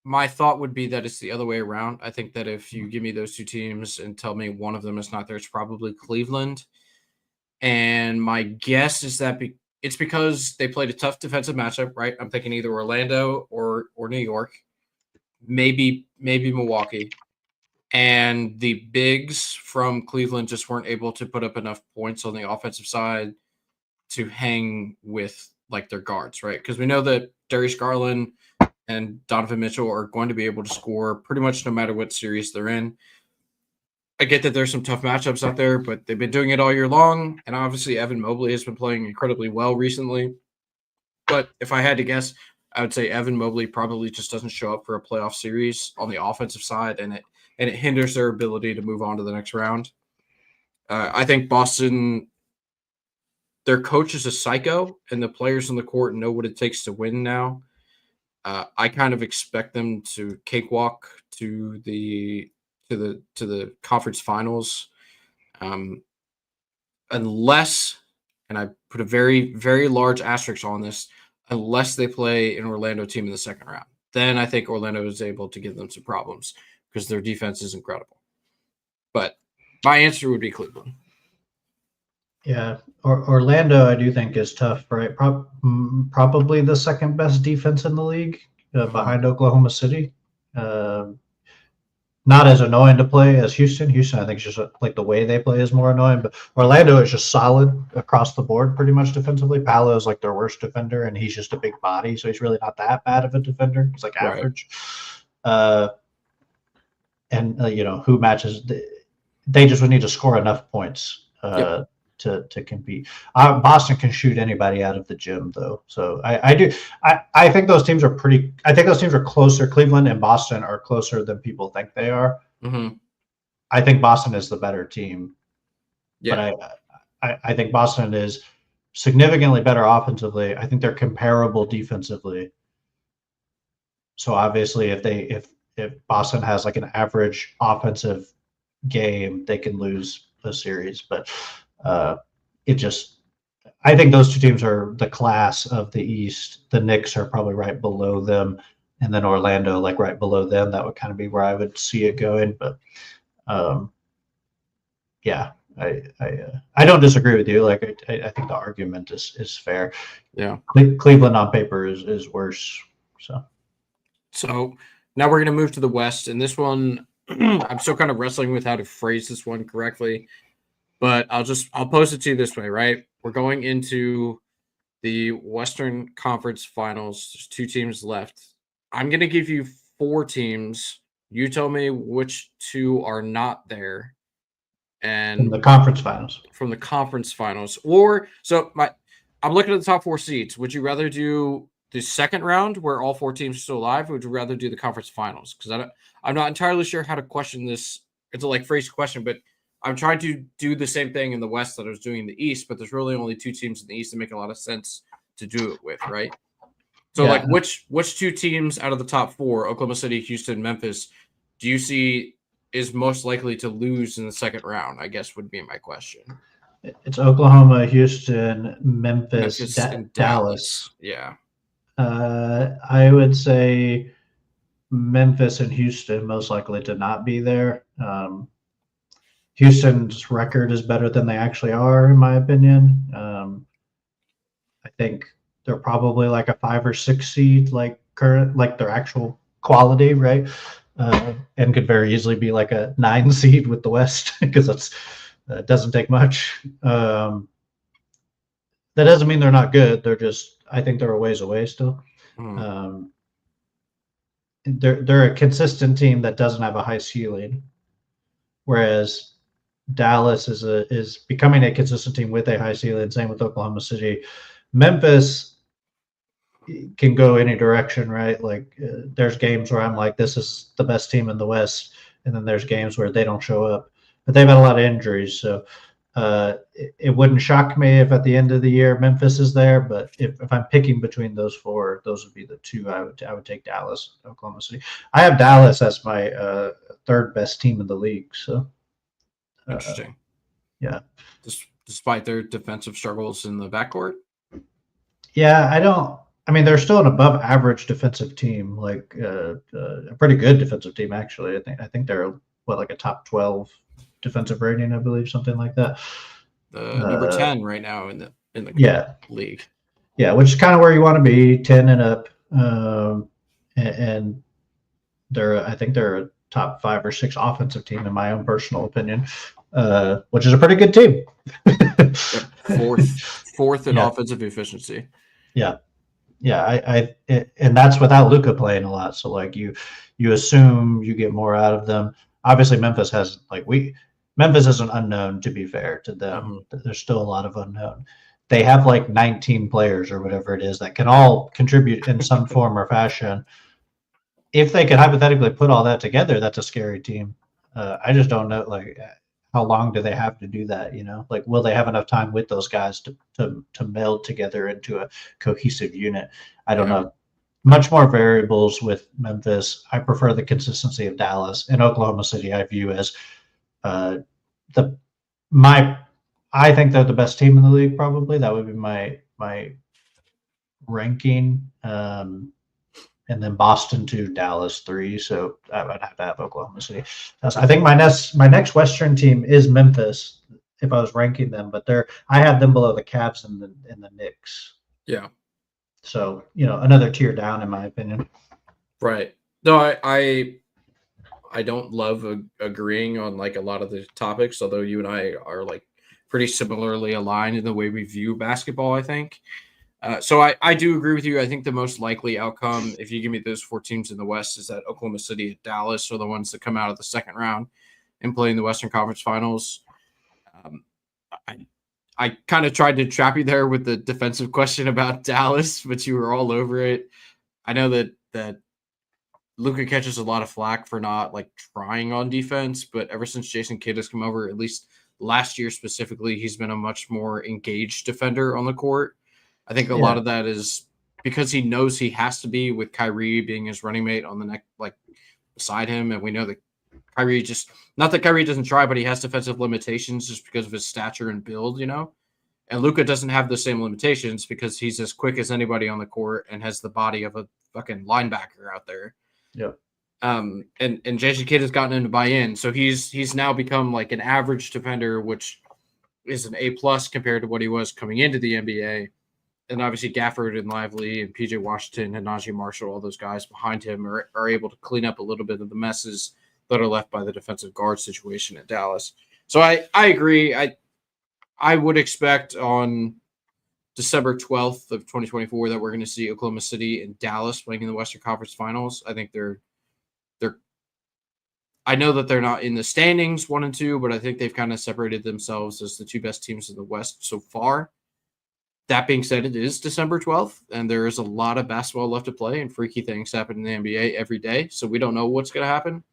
My thought would be that it's the other way around. I think that if you give me those 2 teams and tell me one of them is not there, it's probably Cleveland. And my guess is that it's because they played a tough defensive matchup, right? I'm thinking either Orlando or New York. maybe Milwaukee, and the bigs from Cleveland just weren't able to put up enough points on the offensive side to hang with like their guards, right? Because we know that Darius Garland and Donovan Mitchell are going to be able to score pretty much no matter what series they're in. I get that there's some tough matchups out there, but they've been doing it all year long. And obviously, Evan Mobley has been playing incredibly well recently. But if I had to guess, I would say Evan Mobley probably just doesn't show up for a playoff series on the offensive side, and it hinders their ability to move on to the next round. I think Boston, their coach is a psycho, and the players on the court know what it takes to win now. I kind of expect them to cakewalk to the conference finals, unless, and I put a very very large asterisk on this, unless they play an Orlando team in the second round. Then I think Orlando is able to give them some problems because their defense is incredible. But my answer would be Cleveland. Yeah, Orlando, I do think is tough, right? Probably the second best defense in the league, behind Oklahoma City. Not as annoying to play as Houston. Houston, I think, is just like the way they play is more annoying. But Orlando is just solid across the board, pretty much defensively. Paolo is like their worst defender, and he's just a big body, so he's really not that bad of a defender. He's like average. Right. Who matches? They just would need to score enough points. Yep. To compete. Boston can shoot anybody out of the gym, though. So I think those teams are I think those teams are closer. Cleveland and Boston are closer than people think they are. Mm-hmm. I think Boston is the better team. Yeah. But I think Boston is significantly better offensively. I think they're comparable defensively. So obviously, if Boston has like an average offensive game, they can lose a series. But I think those two teams are the class of the East. The Knicks are probably right below them, and then Orlando like right below them. That would kind of be where I would see it going. But yeah, I don't disagree with you. Like I think the argument is fair. Yeah, Cleveland on paper is worse. So now we're gonna move to the West, and this one I'm still kind of wrestling with how to phrase this one correctly. But I'll pose it to you this way, right? We're going into the Western Conference Finals. There's 2 teams left. I'm going to give you 4 teams. You tell me which 2 are not there. And from the conference finals. From the conference finals. Or I'm looking at the top 4 seeds. Would you rather do the second round where all 4 teams are still alive, or would you rather do the conference finals? Because I'm not entirely sure how to question this. It's a phrase question, but I'm trying to do the same thing in the West that I was doing in the East, but there's really only 2 teams in the East that make a lot of sense to do it with, right? So, yeah. Which 2 teams out of the top 4, Oklahoma City, Houston, Memphis, do you see is most likely to lose in the second round, I guess would be my question. It's Oklahoma, Houston, Memphis and Dallas. Yeah. I would say Memphis and Houston most likely to not be there. Houston's record is better than they actually are, in my opinion. I think they're probably like a 5 or 6 seed, like their actual quality, right? And could very easily be like a 9 seed with the West because it doesn't take much. That doesn't mean they're not good. I think they're a ways away still. They're a consistent team that doesn't have a high ceiling, whereas Dallas is becoming a consistent team with a high ceiling. Same with Oklahoma City. Memphis can go any direction, right? Like there's games where I'm like, this is the best team in the West, and then there's games where they don't show up. But they've had a lot of injuries, so it wouldn't shock me if at the end of the year Memphis is there. But if I'm picking between those 4, those would be the 2 I would take Dallas, Oklahoma City. I have Dallas as my 3rd best team in the league. So. Interesting. Yeah. Despite their defensive struggles in the backcourt? Yeah, they're still an above average defensive team, like a pretty good defensive team, actually. I think they're like a top 12 defensive rating, I believe, something like that. Number 10 right now in the league. Yeah, which is kind of where you want to be, 10 and up. And I think they're a top 5 or 6 offensive team in my own personal opinion, which is a pretty good team. Yep. Fourth in Yeah, offensive efficiency. yeah, yeah. And that's without Luca playing a lot. So like you assume you get more out of them. Obviously, Memphis is an unknown. To be fair to them, Mhm. there's still a lot of unknown. They have like 19 players or whatever it is that can all contribute in some form or fashion. If they could hypothetically put all that together, that's a scary team. I just don't know, like, how long do they have to do that? You know, like, will they have enough time with those guys to meld together into a cohesive unit? I don't Yeah. know. Much more variables with Memphis. I prefer the consistency of Dallas and Oklahoma City. I view as uh, the my. I think they're the best team in the league. Probably that would be my ranking. And then Boston 2, Dallas 3. So I would have to have Oklahoma City. I think my next Western team is Memphis if I was ranking them, but I have them below the Cavs and the Knicks. Yeah. So another tier down in my opinion. Right. No, I don't love agreeing on like a lot of the topics, although you and I are like pretty similarly aligned in the way we view basketball. I think. So I do agree with you. I think the most likely outcome, if you give me those 4 teams in the West, is that Oklahoma City and Dallas are the ones that come out of the second round and play in the Western Conference Finals. Um, I I kind of tried to trap you there with the defensive question about Dallas, but you were all over it. I know that Luka catches a lot of flack for not like trying on defense, but ever since Jason Kidd has come over, at least last year specifically, he's been a much more engaged defender on the court. I think a lot Yeah, of that is because he knows he has to be with Kyrie being his running mate on the neck, like beside him, and we know that Kyrie just not that Kyrie doesn't try, but he has defensive limitations just because of his stature and build, And Luka doesn't have the same limitations because he's as quick as anybody on the court and has the body of a fucking linebacker out there. yeah, And Jason Kidd has gotten him to buy in, so he's now become like an average defender, which is an A+ compared to what he was coming into the NBA. And obviously Gafford and Lively and PJ Washington and Najee Marshall, all those guys behind him are able to clean up a little bit of the messes that are left by the defensive guard situation at Dallas. So I agree. I would expect on December 12th of 2024 that we're going to see Oklahoma City and Dallas playing in the Western Conference Finals. I think they're I know that they're not in the standings 1 and 2, but I think they've kind of separated themselves as the 2 best teams in the West so far. That being said, it is December 12th, and there is a lot of basketball left to play, and freaky things happen in the NBA every day. So we don't know what's going to happen.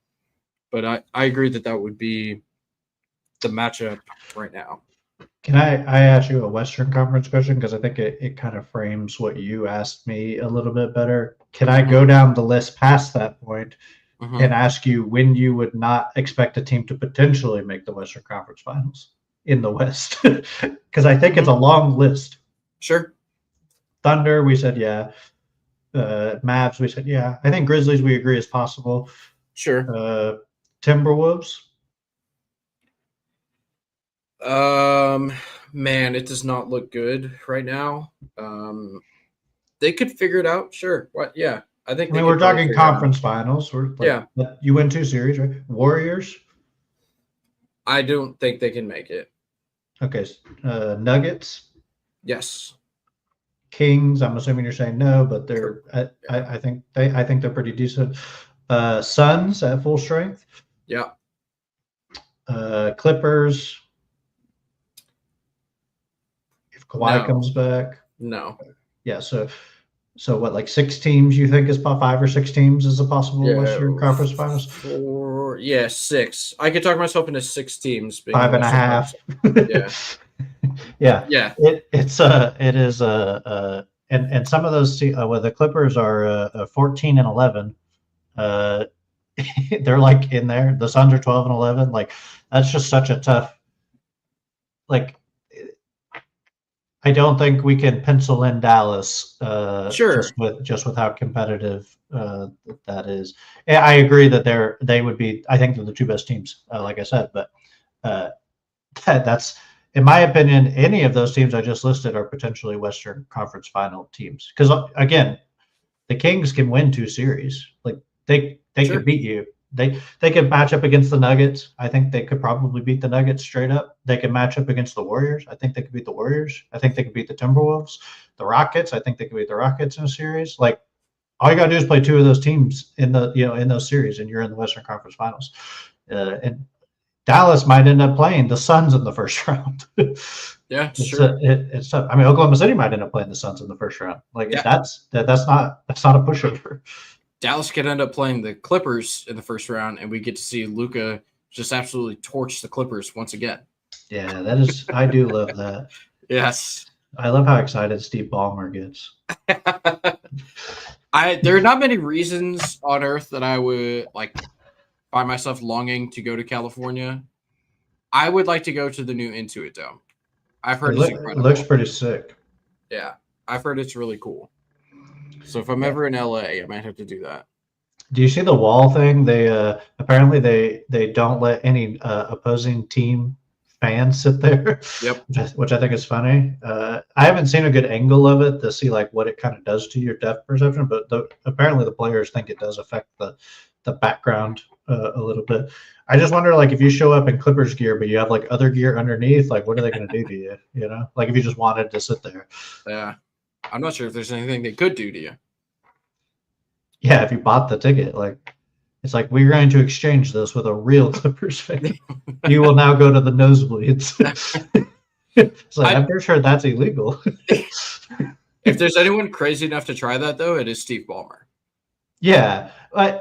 But I agree that would be the matchup right now. Can I ask you a Western Conference question? Because I think it kind of frames what you asked me a little bit better. Can I go down the list past that point and ask you when you would not expect a team to potentially make the Western Conference Finals in the West? Because I think it's a long list. Sure. Thunder, we said yeah. Mavs, we said yeah. I think Grizzlies, we agree is possible. Sure. Timberwolves. Man, it does not look good right now. They could figure it out. Sure. What? Yeah. I think we're talking conference finals. Yeah. You win 2 series, right? Warriors. I don't think they can make it. Okay. Nuggets. Yes. Kings. I'm assuming you're saying no, but they're. I think they're pretty decent. Suns at full strength. Yeah. Clippers. If Kawhi comes back. No. Yeah. So what, like 6 teams you think is 5 or 6 teams is a possible Western Conference Finals? 6. I could talk myself into 6 teams. 5.5. Yeah. Yeah. It is and some of those well, the Clippers are 14 and 11. They're like in there. The Suns are 12 and 11. Like that's just such a tough. Like I don't think we can pencil in Dallas. Sure. Just with how competitive that is. And I agree that they would be. I think they're the 2 best teams, like I said. But that's, in my opinion, any of those teams I just listed are potentially Western Conference Final teams. Because again, the Kings can win 2 series. Like They Sure. could beat you. They could match up against the Nuggets. I think they could probably beat the Nuggets straight up. They could match up against the Warriors. I think they could beat the Warriors. I think they could beat the Timberwolves. The Rockets. I think they could beat the Rockets in a series. Like all you gotta do is play two of those teams in the in those series, and you're in the Western Conference Finals. And Dallas might end up playing the Suns in the first round. Yeah, It's sure. it's tough. I mean, Oklahoma City might end up playing the Suns in the first round. Like Yeah. that's not a pushover. Dallas could end up playing the Clippers in the first round, and we get to see Luka just absolutely torch the Clippers once again. Yeah, that is. I do love that. Yes. I love how excited Steve Ballmer gets. There are not many reasons on earth that I would like find myself longing to go to California. I would like to go to the new Intuit Dome. I've heard it's It incredible. looks pretty sick. Yeah, I've heard it's really cool. So if I'm ever in LA, I might have to do that. Do you see the wall thing? They apparently they don't let any opposing team fans sit there. Yep. Which I think is funny. I haven't seen a good angle of it to see like what it kind of does to your depth perception, but apparently the players think it does affect the background a little bit. I just wonder, like, if you show up in Clippers gear, but you have like other gear underneath, like, what are they going to do to you? You know, like if you just wanted to sit there. Yeah, I'm not sure if there's anything they could do to you. Yeah, if you bought the ticket, like, it's like we're going to exchange this with a real Clippers fan. You will now go to the nosebleeds. It's like I'm pretty sure that's illegal. If there's anyone crazy enough to try that, though, it is Steve Ballmer. Yeah,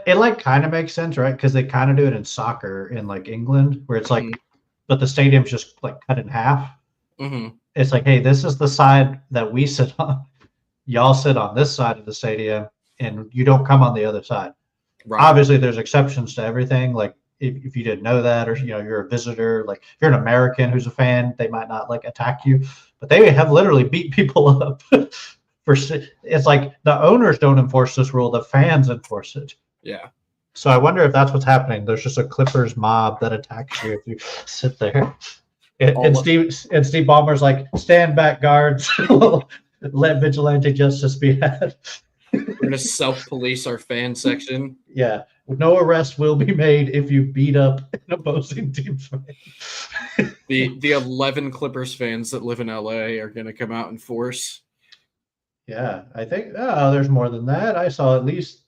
it like kind of makes sense, right? Because they kind of do it in soccer in like England, where it's like, but the stadium's just like cut in half. Mm-hmm. It's like, hey, this is the side that we sit on. Y'all sit on this side of the stadium, and you don't come on the other side. Right. Obviously, there's exceptions to everything. Like if you didn't know that, or you're a visitor, like if you're an American who's a fan, they might not like attack you, but they have literally beat people up. It's like the owners don't enforce this rule, the fans enforce it. Yeah. So I wonder if that's what's happening. There's just a Clippers mob that attacks you if you sit there. And Steve Ballmer's like, stand back, guards. Let vigilante justice be had. We're gonna self-police our fan section. Yeah. No arrest will be made if you beat up an opposing team's fan. The 11 Clippers fans that live in LA are gonna come out in force. Yeah, I think there's more than that. I saw at least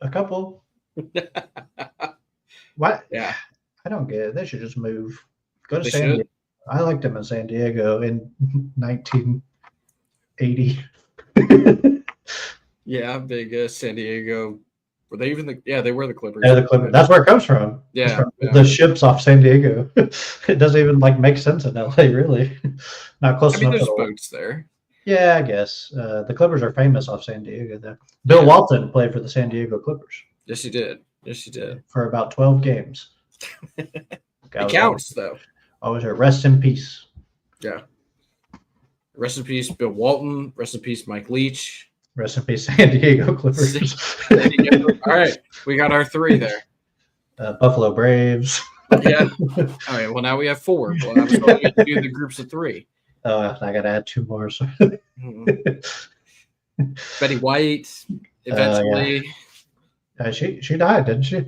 a couple. What? Yeah. I don't get it. They should just move. Go to San Diego. I liked them in San Diego in 1980. Yeah, big San Diego. Were they even they were the Clippers. They're the Clippers. That's where it comes from. Yeah. The ships off San Diego. It doesn't even like make sense in LA, really. Not close enough. There's boats there. Yeah, I guess. The Clippers are famous off San Diego, though. Bill Walton played for the San Diego Clippers. Yes, he did. For about 12 games. It counts, though. Always heard, rest in peace. Yeah. Rest in peace, Bill Walton. Rest in peace, Mike Leach. Rest in peace, San Diego Clippers. All right. We got our 3 there. Buffalo Braves. Yeah. All right. Well, now we have 4. Well, I'm supposed to do the groups of 3. I got to add 2 more. So. Betty White, eventually. Yeah. She died, didn't she?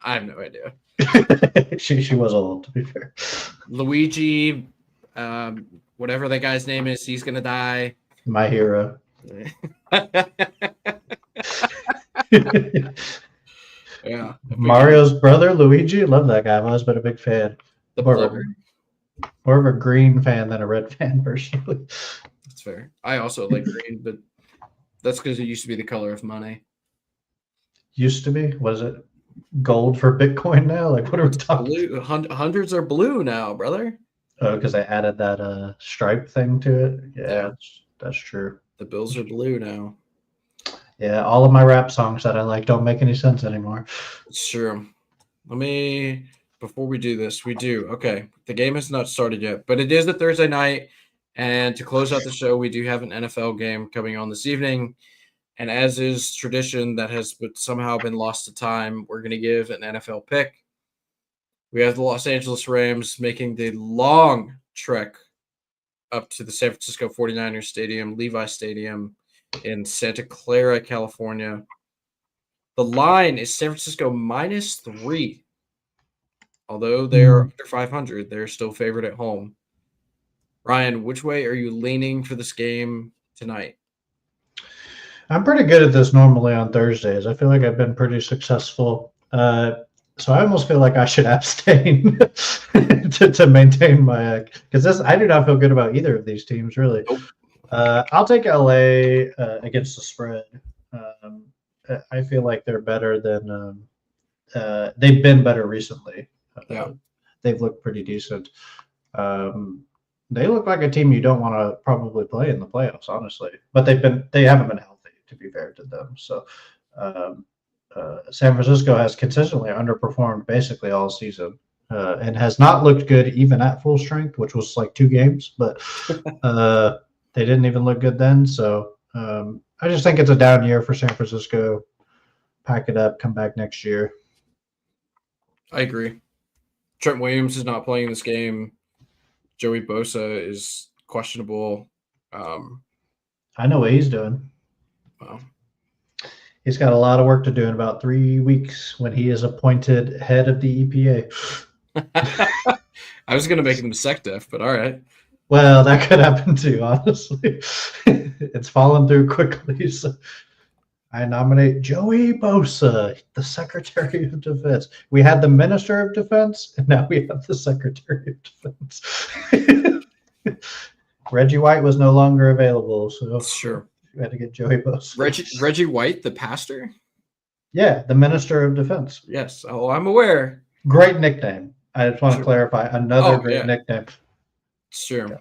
I have no idea. she was old, to be fair. Luigi, whatever that guy's name is, he's going to die. My hero. Yeah. Mario's brother, Luigi. Love that guy. I've always been a big fan. More of a green fan than a red fan, personally. That's fair. I also like green, but that's because it used to be the color of money. Used to be? Was it gold for Bitcoin now? Like, what are we talking blue? Hundreds are blue now, brother. Oh, because they added that stripe thing to it? Yeah. That's true. The bills are blue now. Yeah, all of my rap songs that I like don't make any sense anymore. It's true. Before we do this, okay, the game has not started yet, but it is a Thursday night, and to close out the show, we do have an NFL game coming on this evening, and as is tradition that has somehow been lost to time, we're going to give an NFL pick. We have the Los Angeles Rams making the long trek up to the San Francisco 49ers Stadium, Levi Stadium in Santa Clara, California. The line is San Francisco -3. Although they are under 500, they're still favored at home. Ryan, which way are you leaning for this game tonight? I'm pretty good at this normally on Thursdays. I feel like I've been pretty successful. So I almost feel like I should abstain to maintain my because I do not feel good about either of these teams really. Nope. I'll take LA against the spread. I feel like they're better than they've been better recently. Yeah. They've looked pretty decent. They look like a team you don't want to probably play in the playoffs, honestly. But they haven't been healthy, to be fair to them. So San Francisco has consistently underperformed basically all season and has not looked good even at full strength, which was like 2 games. But they didn't even look good then. So I just think it's a down year for San Francisco. Pack it up, come back next year. I agree. Trent Williams is not playing this game. Joey Bosa is questionable. I know what he's doing. Well, he's got a lot of work to do in about 3 weeks when he is appointed head of the EPA. I was going to make him SecDef, but all right. Well, that could happen too, honestly. It's fallen through quickly. So I nominate Joey Bosa, the Secretary of Defense. We had the Minister of Defense, and now we have the Secretary of Defense. Reggie White was no longer available, so sure. We had to get Joey Bosa. Reggie White, the pastor? Yeah, the Minister of Defense. Yes. Oh, I'm aware. Great nickname. I just want to clarify. Another great nickname. Sure. Yeah.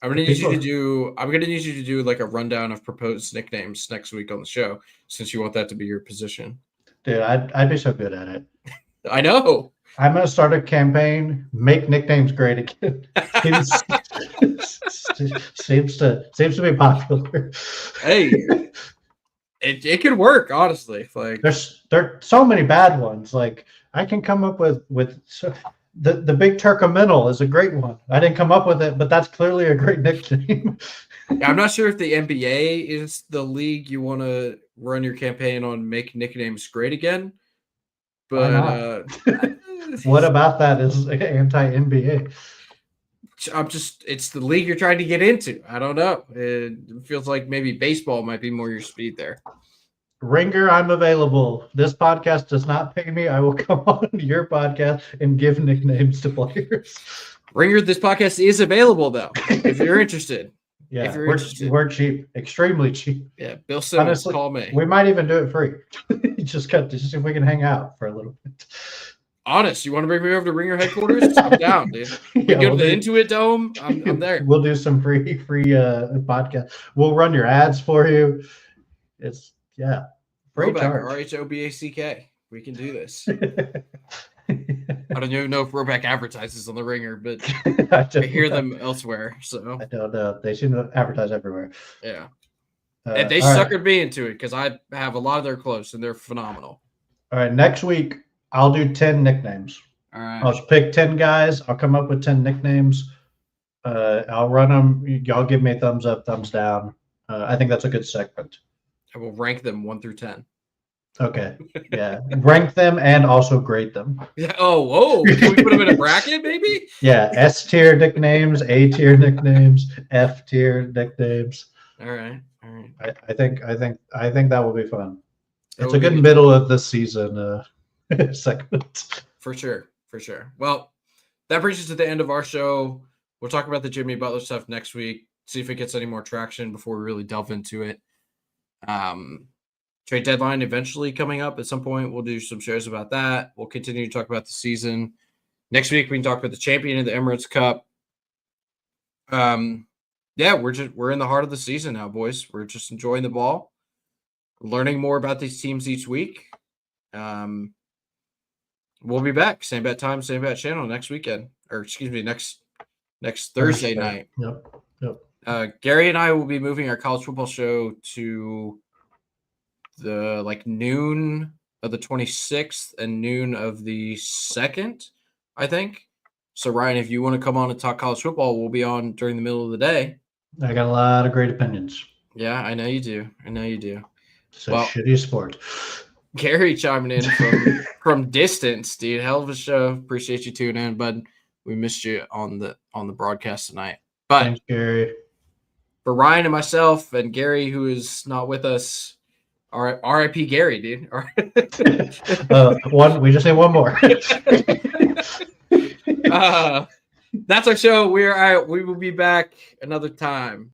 I'm gonna need you to do like a rundown of proposed nicknames next week on the show, since you want that to be your position. Dude, I'd be so good at it. I know. I'm gonna start a campaign. Make nicknames great again. seems to be popular. Hey, it could work, honestly. Like there are so many bad ones. Like I can come up with the Big Turkamental is a great one. I didn't come up with it, but that's clearly a great nickname. I'm not sure if the NBA is the league you want to run your campaign on. Make nicknames great again. But what about that is anti-NBA? It's the league you're trying to get into. I don't know. It feels like maybe baseball might be more your speed there. Ringer, I'm available. This podcast does not pay me. I will come on your podcast and give nicknames to players. Ringer, this podcast is available though, if you're interested. Yeah, if you're we're cheap, extremely cheap. Yeah, Bill Simmons, honestly, call me. We might even do it free. just see if we can hang out for a little bit. Honest, you want to bring me over to Ringer headquarters? I'm down, dude. We go to the Intuit Dome. I'm there. We'll do some free podcast. We'll run your ads for you. It's free charge. RHOBACK. We can do this. I don't even know if Roback advertises on the Ringer, but I hear them elsewhere. So I don't know. They seem to advertise everywhere. Yeah. And they suckered me into it because I have a lot of their clothes and they're phenomenal. All right. Next week, I'll do 10 nicknames. All right. I'll just pick 10 guys. I'll come up with 10 nicknames. I'll run them. Y'all give me a thumbs up, thumbs down. I think that's a good segment. I will rank them 1 through 10. Okay. Yeah. Rank them and also grade them. Yeah. Oh, whoa. Can we put them in a bracket, maybe? Yeah. S tier nicknames, A tier nicknames, F tier nicknames. All right. I think that will be fun. It's a good middle of the season segment. For sure. Well, that brings us to the end of our show. We'll talk about the Jimmy Butler stuff next week. See if it gets any more traction before we really delve into it. Trade deadline eventually coming up at some point. We'll do some shows about that. We'll continue to talk about the season. Next week we can talk about the champion of the Emirates Cup. We're in the heart of the season now, boys. We're just enjoying the ball, learning more about these teams each week. We'll be back. Same bat time, same bat channel next weekend. Next Thursday night. Yep. Gary and I will be moving our college football show to the noon of the 26th and noon of the 2nd, I think. So Ryan, if you want to come on and talk college football, we'll be on during the middle of the day. I got a lot of great opinions. Yeah, I know you do. It's a shitty sport. Gary chiming in from distance, dude. Hell of a show. Appreciate you tuning in, bud. We missed you on the broadcast tonight. But Thanks, Gary. for Ryan and myself and Gary, who is not with us, R.I.P. Gary, dude. We just say one more. That's our show. We will be back another time.